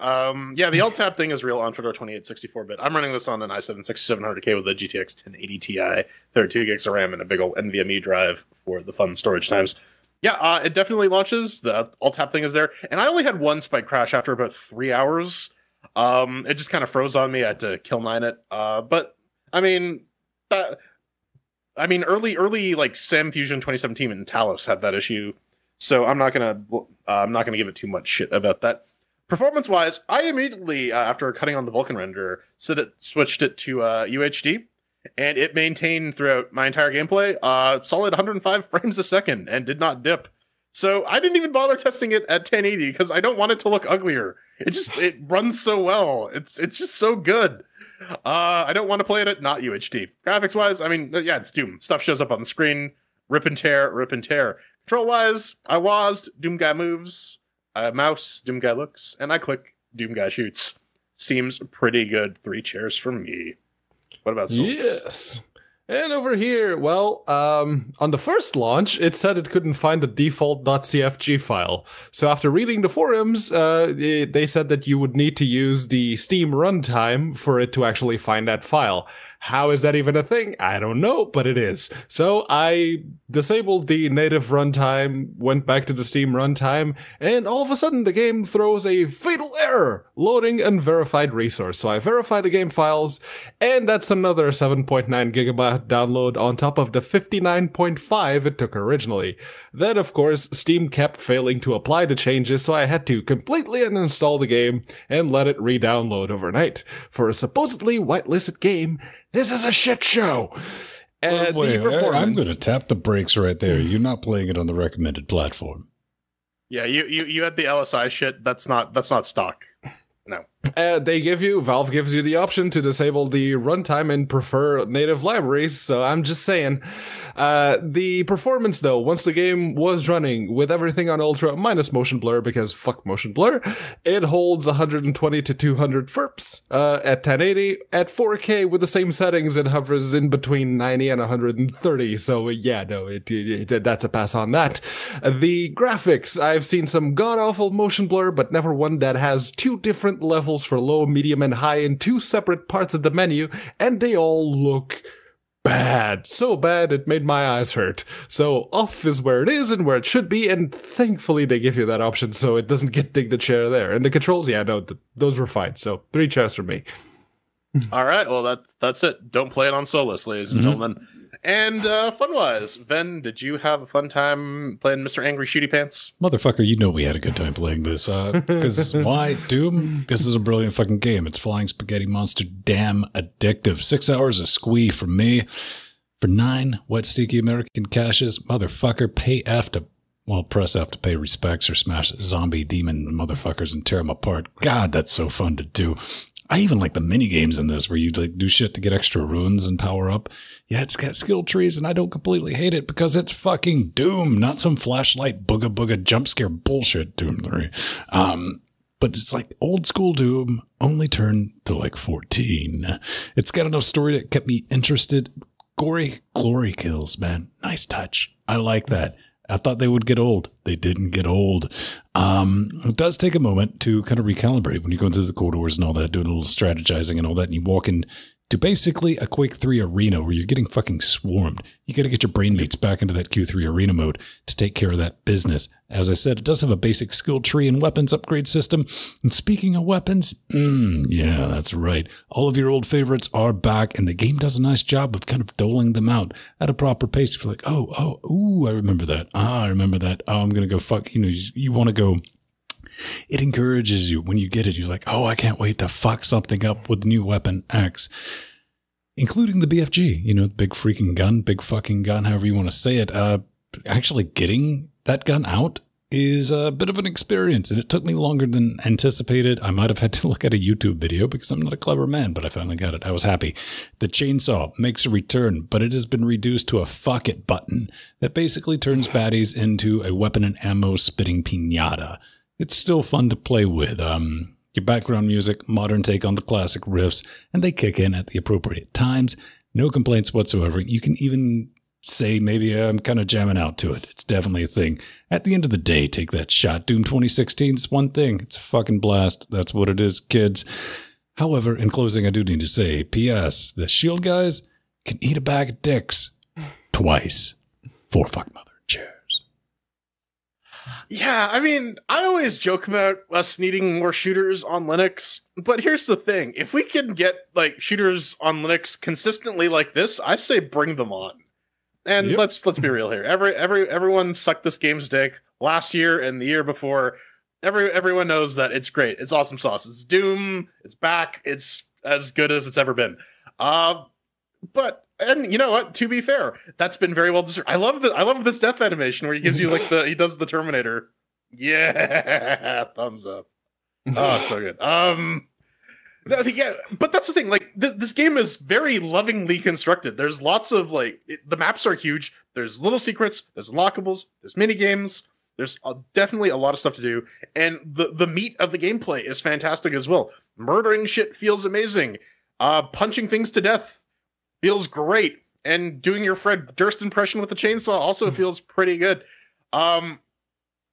yeah, the alt-tab thing is real on Fedora 28 64-bit. I'm running this on an i7 6700K with a GTX 1080 Ti, 32 gigs of RAM, and a big old NVMe drive for the fun storage times. Yeah, it definitely launches. The alt-tab thing is there, and I only had 1 spike crash after about 3 hours. It just kind of froze on me. I had to kill 9 it. But I mean, early like Sam Fusion 2017 and Talos had that issue. So I'm not gonna give it too much shit about that. Performance-wise, I immediately, after cutting on the Vulkan renderer, switched it to UHD, and it maintained throughout my entire gameplay solid 105 frames a second and did not dip. So I didn't even bother testing it at 1080 because I don't want it to look uglier. It runs so well. It's just so good. I don't want to play it at not UHD. Graphics-wise, I mean, yeah, it's Doom. Stuff shows up on the screen. Rip and tear, rip and tear. Control-wise, I WASD, Doom Guy moves, I mouse, Doom Guy looks, and I click, Doom Guy shoots. Seems pretty good. 3 cheers for me. What about Souls? Yes. And over here, well, on the first launch, it said it couldn't find the default .cfg file. So after reading the forums, they said that you would need to use the Steam runtime for it to actually find that file. How is that even a thing? I don't know, but it is. So I disabled the native runtime, went back to the Steam runtime, and all of a sudden the game throws a fatal error, loading unverified resource. So I verify the game files, and that's another 7.9 gigabyte download on top of the 59.5 it took originally. Then, of course, Steam kept failing to apply the changes, so I had to completely uninstall the game and let it re-download overnight. For a supposedly whitelisted game, this is a shit show. And wait, I'm going to tap the brakes right there. You're not playing it on the recommended platform. Yeah, you had the LSI shit. That's not stock. No. Valve gives you the option to disable the runtime and prefer native libraries, so I'm just saying. The performance, though, once the game was running with everything on Ultra minus motion blur, because fuck motion blur, it holds 120 to 200 FERPs at 1080. At 4K with the same settings, it hovers in between 90 and 130, so yeah, no, that's a pass on that. The graphics, I've seen some god-awful motion blur, but never one that has 2 different levels for low, medium, and high in 2 separate parts of the menu, and they all look bad. So bad it made my eyes hurt. So off is where it is and where it should be, and thankfully they give you that option so it doesn't get ding the chair there. And the controls, yeah, no, those were fine. So 3 chairs for me. All right, well that's it. Don't play it on Solus, ladies and gentlemen. And fun-wise, Ven, did you have a fun time playing Mr. Angry Shooty Pants? Motherfucker, you know we had a good time playing this. Because why? Doom? This is a brilliant fucking game. It's flying spaghetti monster damn addictive. 6 hours of squee from me. For 9 wet, sticky American caches. Motherfucker, pay F to... Well, press F to pay respects or smash zombie demon motherfuckers and tear them apart. God, that's so fun to do. I even like the mini games in this where you like do shit to get extra runes and power up. Yeah, it's got skill trees, and I don't completely hate it because it's fucking Doom, not some flashlight booga booga jump scare bullshit Doom 3. But it's like old school Doom, only turned to like 14. It's got enough story that kept me interested. Gory glory kills, man. Nice touch. I like that. I thought they would get old. They didn't get old. It does take a moment to kind of recalibrate when you go into the corridors and all that, doing a little strategizing and all that, and you walk in to basically a Quake 3 arena where you're getting fucking swarmed. You got to get your brainmates back into that Q3 arena mode to take care of that business. As I said, it does have a basic skill tree and weapons upgrade system. And speaking of weapons, yeah, that's right. All of your old favorites are back, and the game does a nice job of kind of doling them out at a proper pace. You're like, I remember that. I remember that. Oh, I'm going to go fuck, you want to go. It encourages you when you get it. You're like, oh, I can't wait to fuck something up with new weapon X, including the BFG, the big freaking gun, big fucking gun, however you want to say it. Actually getting that gun out is a bit of an experience, and it took me longer than anticipated. I might have had to look at a YouTube video because I'm not a clever man, but I finally got it. I was happy. The chainsaw makes a return, but it has been reduced to a fuck it button that basically turns baddies into a weapon and ammo spitting piñata. It's still fun to play with. Your background music, modern take on the classic riffs, and they kick in at the appropriate times. No complaints whatsoever. You can even say maybe I'm kind of jamming out to it. It's definitely a thing. At the end of the day, take that shot. Doom 2016 is one thing. It's a fucking blast. That's what it is, kids. However, in closing, I do need to say, P.S. the Shield guys can eat a bag of dicks twice. For fuck mother. Cheers. Yeah, I mean, I always joke about us needing more shooters on Linux, but here's the thing. If we can get, like, shooters on Linux consistently like this, I say bring them on. And Yep. let's be real here. Everyone sucked this game's dick last year and the year before. Everyone knows that it's great. It's awesome sauce. It's Doom. It's back. It's as good as it's ever been. And you know what? To be fair, that's been very well deserved. I love this death animation where he gives you like he does the Terminator. Yeah, thumbs up. Oh, so good. Yeah, but that's the thing. Like this game is very lovingly constructed. There's lots of the maps are huge. There's little secrets. There's unlockables. There's mini games. There's definitely a lot of stuff to do, and the meat of the gameplay is fantastic as well. Murdering shit feels amazing. Punching things to death feels great, and doing your Fred Durst impression with the chainsaw also feels pretty good. The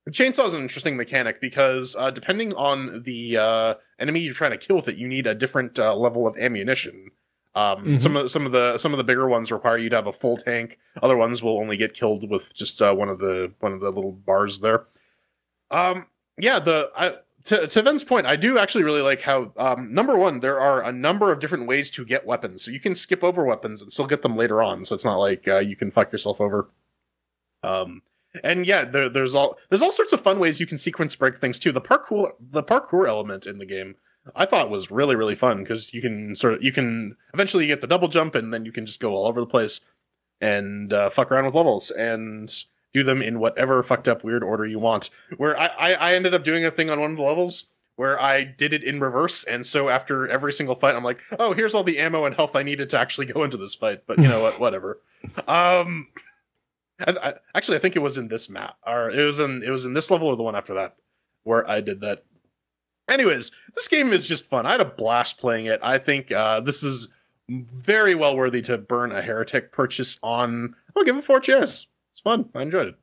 chainsaw is an interesting mechanic because depending on the enemy you're trying to kill with it, you need a different level of ammunition. Some of the bigger ones require you to have a full tank. Other ones will only get killed with just one of the little bars there. To Ven's point, I do actually really like how, number one, there are a number of different ways to get weapons. So you can skip over weapons and still get them later on. So it's not like you can fuck yourself over. And yeah, there's all sorts of fun ways you can sequence break things too. The parkour element in the game, I thought was really, really fun because you can eventually get the double jump and then you can just go all over the place and fuck around with levels and do them in whatever fucked up weird order you want. Where I ended up doing a thing on one of the levels where I did it in reverse, and so after every single fight, I'm like, oh, here's all the ammo and health I needed to actually go into this fight. But you know what? Whatever. I think it was in this map, or it was in this level or the one after that where I did that. Anyways, this game is just fun. I had a blast playing it. I think this is very well worthy to burn a Heretic purchase on. I'll give it 4 cheers. It's fun. I enjoyed it.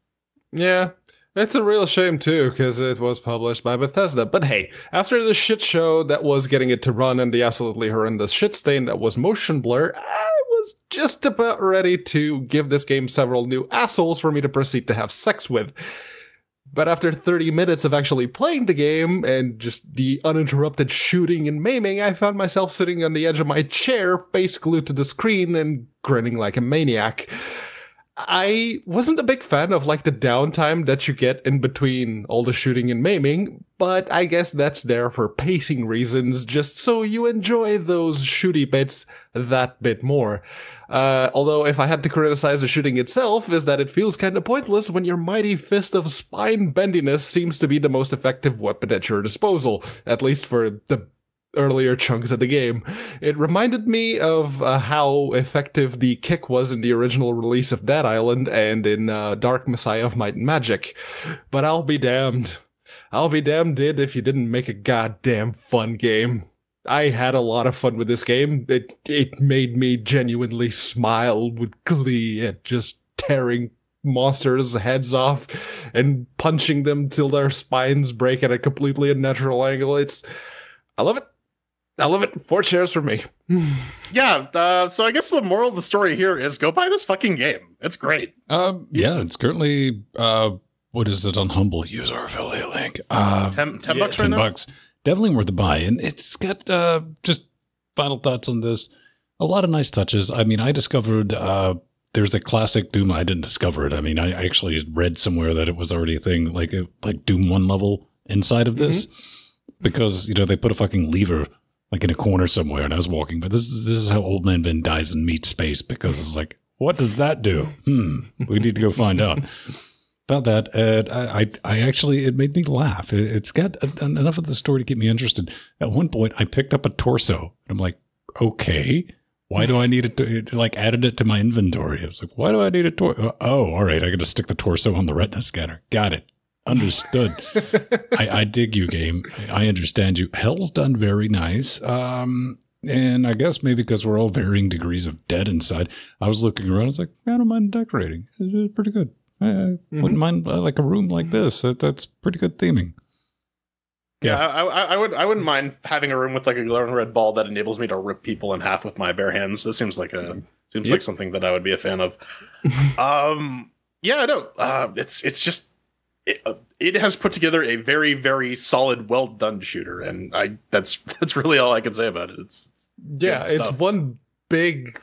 Yeah, it's a real shame too, because it was published by Bethesda. But hey, after the shit show that was getting it to run and the absolutely horrendous shit stain that was Motion Blur, I was just about ready to give this game several new assholes for me to proceed to have sex with. But after 30 minutes of actually playing the game and just the uninterrupted shooting and maiming, I found myself sitting on the edge of my chair, face glued to the screen and grinning like a maniac. I wasn't a big fan of the downtime that you get in between all the shooting and maiming, but I guess that's there for pacing reasons, just so you enjoy those shooty bits that bit more. Although if I had to criticize the shooting itself, is that it feels kinda pointless when your mighty fist of spine bendiness seems to be the most effective weapon at your disposal, at least for the earlier chunks of the game. It reminded me of how effective the kick was in the original release of Dead Island and in Dark Messiah of Might and Magic. But I'll be damned. I'll be damned if you didn't make a goddamn fun game. I had a lot of fun with this game. It made me genuinely smile with glee at just tearing monsters' heads off and punching them till their spines break at a completely unnatural angle. I love it. I love it. 4 shares for me. Yeah, so I guess the moral of the story here is go buy this fucking game. It's great. Yeah, it's currently, what is it on Humble? Use our affiliate link. 10 bucks right now? $10. Definitely worth the buy. And it's got just final thoughts on this. A lot of nice touches. I mean, I discovered there's a classic Doom. I didn't discover it. I mean, I actually read somewhere that it was already a thing, like Doom 1 level inside of this. Because, they put a fucking lever like in a corner somewhere, and I was walking. But this is how Old Man Ben dies in meat space, because it's like, what does that do? We need to go find out. About that, I actually, it made me laugh. It's got enough of the story to keep me interested. At one point, I picked up a torso. And I'm like, okay, why do I need it to like added it to my inventory? I was like, why do I need a torso? Oh, all right, I got to stick the torso on the retina scanner. Got it. Understood. I dig you, game. I understand you. Hell's done very nice. And I guess maybe because we're all varying degrees of dead inside, I was looking around. I was like, I don't mind decorating. It's pretty good. I wouldn't mind like a room like this. That's pretty good theming. Yeah, I wouldn't mind having a room with like a glowing red ball that enables me to rip people in half with my bare hands. This seems like like something that I would be a fan of. Yeah, no, it's just it has put together a very, very solid, well done shooter, and that's really all I can say about it. It's one big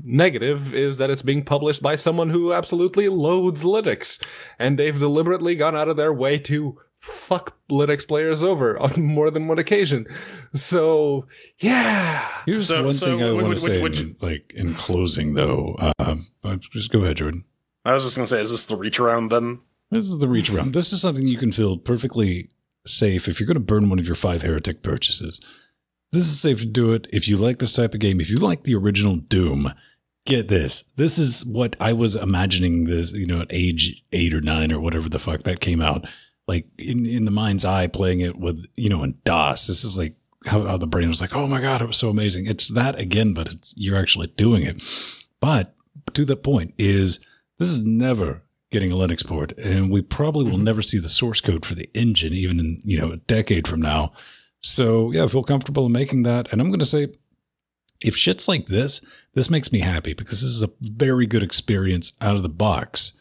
negative is that it's being published by someone who absolutely loathes Linux, and they've deliberately gone out of their way to fuck Linux players over on more than one occasion. So, yeah. Here's one thing I want to say in closing, though. Just go ahead, Jordan. I was just going to say, is this the reach around then? This is the reach around. This is something you can feel perfectly safe if you're going to burn one of your 5 heretic purchases. This is safe to do it. If you like this type of game, if you like the original Doom, get this. This is what I was imagining this, at age 8 or 9 or whatever the fuck that came out. Like in the mind's eye playing it with, in DOS. This is like how the brain was like, oh my God, it was so amazing. It's that again, but you're actually doing it. But to the point is this is never getting a Linux port, and we probably will never see the source code for the engine, even in, a decade from now. So yeah, I feel comfortable in making that. And I'm going to say, if shit's like this makes me happy because this is a very good experience out of the box.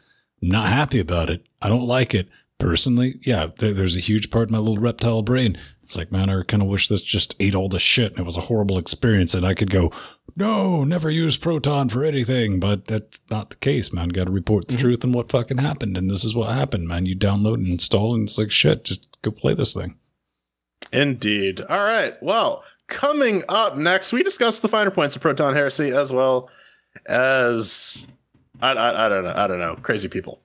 I'm not happy about it. I don't like it. Personally, yeah, there's a huge part of my little reptile brain. It's like, man, I kind of wish this just ate all the shit and it was a horrible experience and I could go, no, never use Proton for anything. But that's not the case, man. Got to report the truth and what fucking happened. And this is what happened, man. You download and install and it's like, shit, just go play this thing. Indeed. All right. Well, coming up next, we discuss the finer points of Proton Heresy as well as, I don't know, crazy people.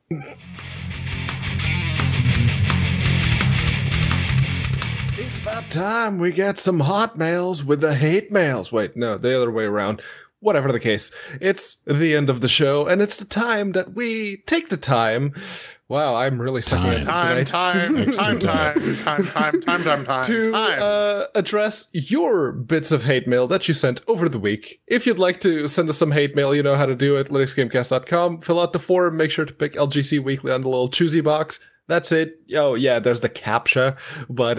It's about time we get some hot mails with the hate mails. Wait, no, the other way around. Whatever the case, it's the end of the show, and it's the time that we take the time. Wow, I'm really sucking at this tonight. To address your bits of hate mail that you sent over the week. If you'd like to send us some hate mail, you know how to do it. LinuxGameCast.com. Fill out the form. Make sure to pick LGC Weekly on the little choosy box. That's it. Oh, yeah, there's the CAPTCHA. But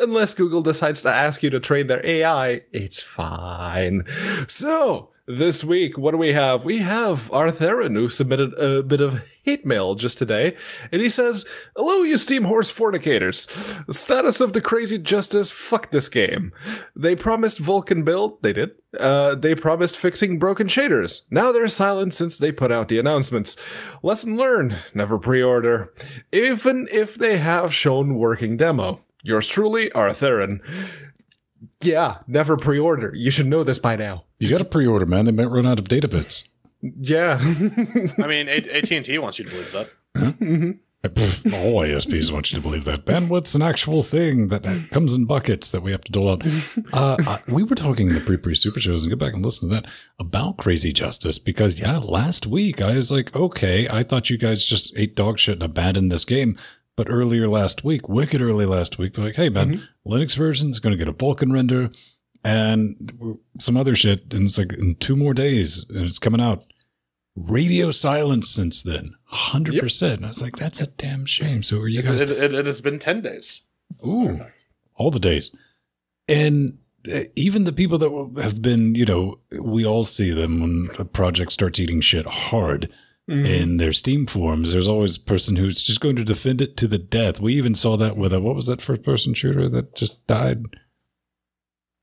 unless Google decides to ask you to trade their AI, it's fine. So, this week, what do we have? We have Artherin, who submitted a bit of hate mail just today. And he says, hello, you Steam Horse fornicators. Status of the Crazy Justice, fuck this game. They promised Vulkan build. They did. They promised fixing broken shaders. Now they're silent since they put out the announcements. Lesson learned, never pre-order. Even if they have shown working demo. Yours truly, Artherin. Yeah, never pre-order. You should know this by now. You got to pre-order, man. They might run out of data bits. Yeah. I mean, AT&T wants you to believe that. Huh? All ISPs want you to believe that. Bandwidth's an actual thing that comes in buckets that we have to dole out. We were talking in the pre super shows, and go back and listen to that, about Crazy Justice, because, last week I was like, okay, I thought you guys just ate dog shit and abandoned this game. But earlier last week, wicked early last week, they're like, hey, man, Linux version is going to get a Vulkan render and some other shit. And it's like in 2 more days, and it's coming out. Radio silence since then, 100%. Yep. And I was like, that's a damn shame. So are you guys? It has been 10 days. Ooh, all the days. And even the people that have been, we all see them when a project starts eating shit hard in their Steam forums. There's always a person who's just going to defend it to the death. We even saw that with what was that first-person shooter that just died?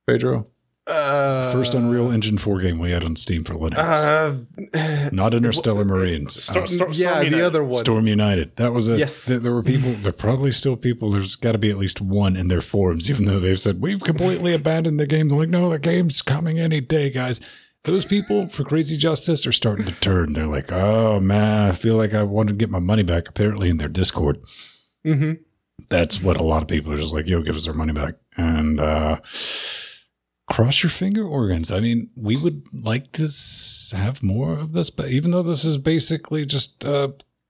Pedro? First Unreal Engine 4 game we had on Steam for Linux. Not Interstellar Marines. The other one. Storm United. That was it. Yes. There were people, there are probably still people, there's got to be at least one in their forums, even though they've said, we've completely abandoned the game. They're like, no, the game's coming any day, guys. Those people for Crazy Justice are starting to turn. They're like, oh, man, I feel like I want to get my money back, apparently in their Discord. That's what a lot of people are just like, yo, give us our money back. And, cross your finger organs. I mean, we would like to have more of this, but even though this is basically just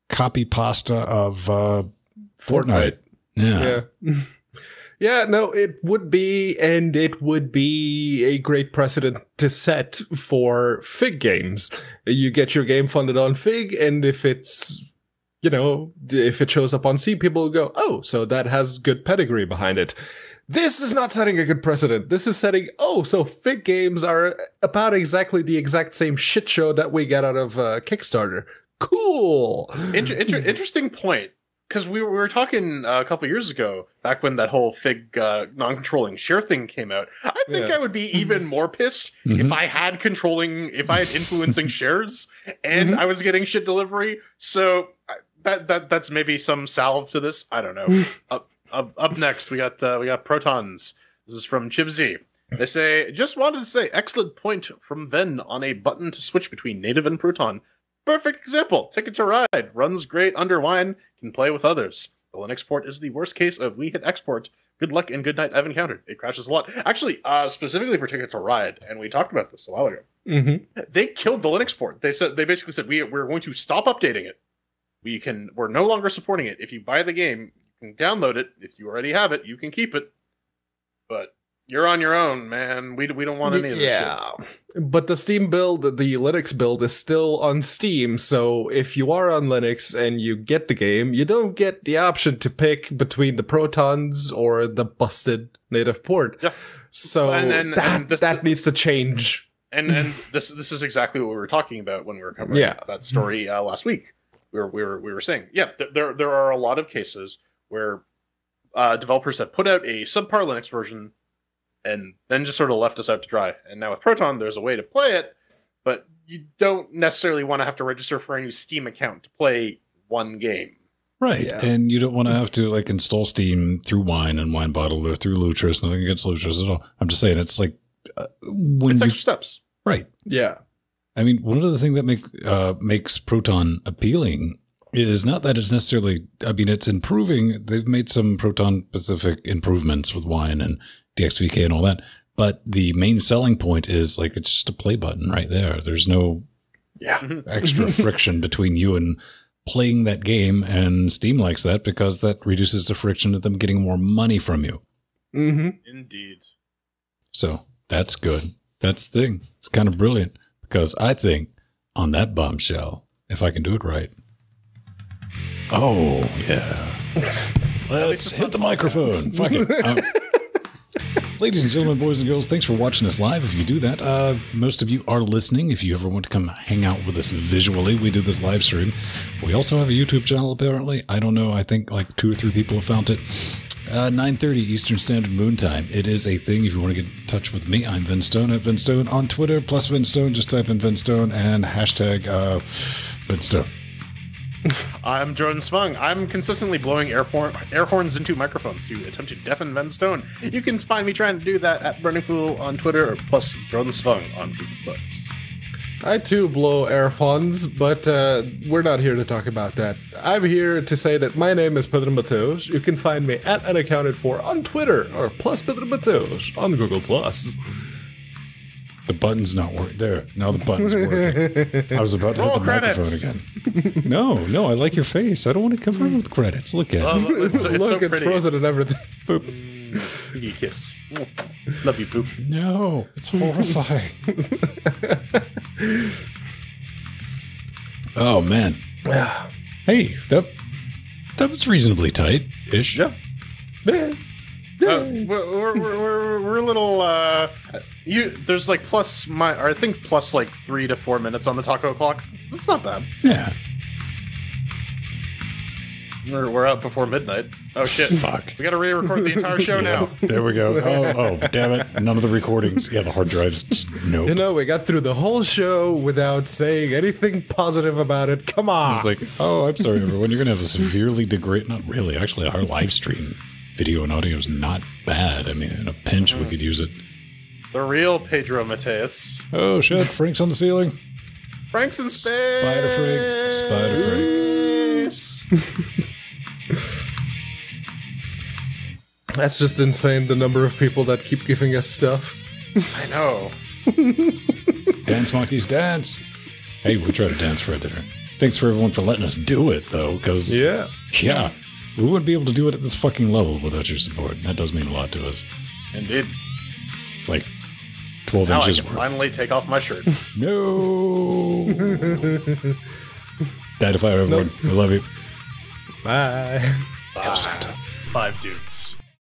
copy pasta of Fortnite. Yeah. Yeah, no, it would be, and it would be a great precedent to set for Fig games. You get your game funded on Fig, and if it's, if it shows up on Steam, people will go, oh, so that has good pedigree behind it. This is not setting a good precedent. This is setting, so Fig games are about exactly the exact same shit show that we get out of Kickstarter. Cool. Interesting point, because we were talking a couple years ago, back when that whole Fig non-controlling share thing came out. I think I would be even more pissed if I had influencing shares and I was getting shit delivery. So that's maybe some salve to this. I don't know. Up next, we got Protons. This is from Chibsy. They say, just wanted to say, excellent point from Ven on a button to switch between native and Proton. Perfect example. Ticket to Ride. Runs great under wine. Can play with others. The Linux port is the worst case of we hit export. Good luck and good night I've encountered. It crashes a lot. Actually, specifically for Ticket to Ride, and we talked about this a while ago. They killed the Linux port. They basically said, we're going to stop updating it. We're no longer supporting it. If you buy the game, can download it. If you already have it, you can keep it. But you're on your own, man. We don't want any of this shit. But the Steam build, the Linux build, is still on Steam, so if you are on Linux and you get the game, you don't get the option to pick between the Protons or the busted native port. Yeah. So that needs to change. And this is exactly what we were talking about when we were covering that story last week. We were saying, there are a lot of cases where developers have put out a subpar Linux version and then just sort of left us out to dry. And now with Proton, there's a way to play it, but you don't necessarily want to have to register for a new Steam account to play one game. Right. Yeah. And you don't want to have to install Steam through Wine and Wine Bottle or through Lutris. Nothing against Lutris at all. I'm just saying it's like it's extra steps. Right. Yeah. I mean, one of the things that makes Proton appealing is not that it's necessarily, it's improving. They've made some Proton-specific improvements with Wine and DXVK and all that. But the main selling point is, it's just a play button right there. There's no extra friction between you and playing that game, and Steam likes that because that reduces the friction of them getting more money from you. Indeed. So that's good. That's the thing. It's kind of brilliant because I think on that bombshell, if I can do it right. Oh, yeah. Let's hit the microphone. Fuck it. Ladies and gentlemen, boys and girls, thanks for watching us live. If you do that, most of you are listening. If you ever want to come hang out with us visually, we do this live stream. We also have a YouTube channel, apparently. I don't know. I think 2 or 3 people have found it. 9:30 Eastern Standard Moon Time. It is a thing. If you want to get in touch with me, I'm Vin Stone at Vin Stone on Twitter, plus Vin Stone. Just type in Vin Stone and hashtag Vin Stone. I'm Jordan Svung. I'm consistently blowing air horns into microphones to attempt to deafen Ven Stone. You can find me trying to do that at Burning Fool on Twitter, or plus Jordan Svung on Google+. I too blow air funds, but we're not here to talk about that. I'm here to say that my name is Pedro Mateos. You can find me at Unaccounted For on Twitter, or plus Pedro Mateos on Google+. The button's not working. There, now the button's working. I was about to hit the microphone again. No, I like your face. I don't want to cover it with credits. Look at it. It's Look, so it's pretty. frozen and everything. Boop. You kiss. Love you, poop. No, it's horrifying. Oh, man. Hey, that was reasonably tight-ish. Yeah. We're a little. There's like I think plus like 3 to 4 minutes on the taco clock. That's not bad. Yeah. We're out before midnight. Oh shit! Fuck. We got to re-record the entire show now. There we go. Oh, damn it. None of the recordings. Yeah, the hard drives. Just, nope. You know, we got through the whole show without saying anything positive about it. Come on. It's like, oh, I'm sorry, everyone. You're going to have a severely degrade. Not really. Actually, our live stream video and audio is not bad. I mean, in a pinch, we could use it. The real Pedro Mateus. Oh, shit. Frank's on the ceiling. Frank's in space. Spider Frank. That's just insane, the number of people that keep giving us stuff. I know. Dance monkeys, dance. Hey, we try to dance for a dinner. Thanks for everyone for letting us do it, though, because yeah, we wouldn't be able to do it at this fucking level without your support. That does mean a lot to us. Indeed. Like 12 now inches I can worth. finally take off my shirt. No. Dad, if I everyone, we love you. Bye. Bye. 5 dudes.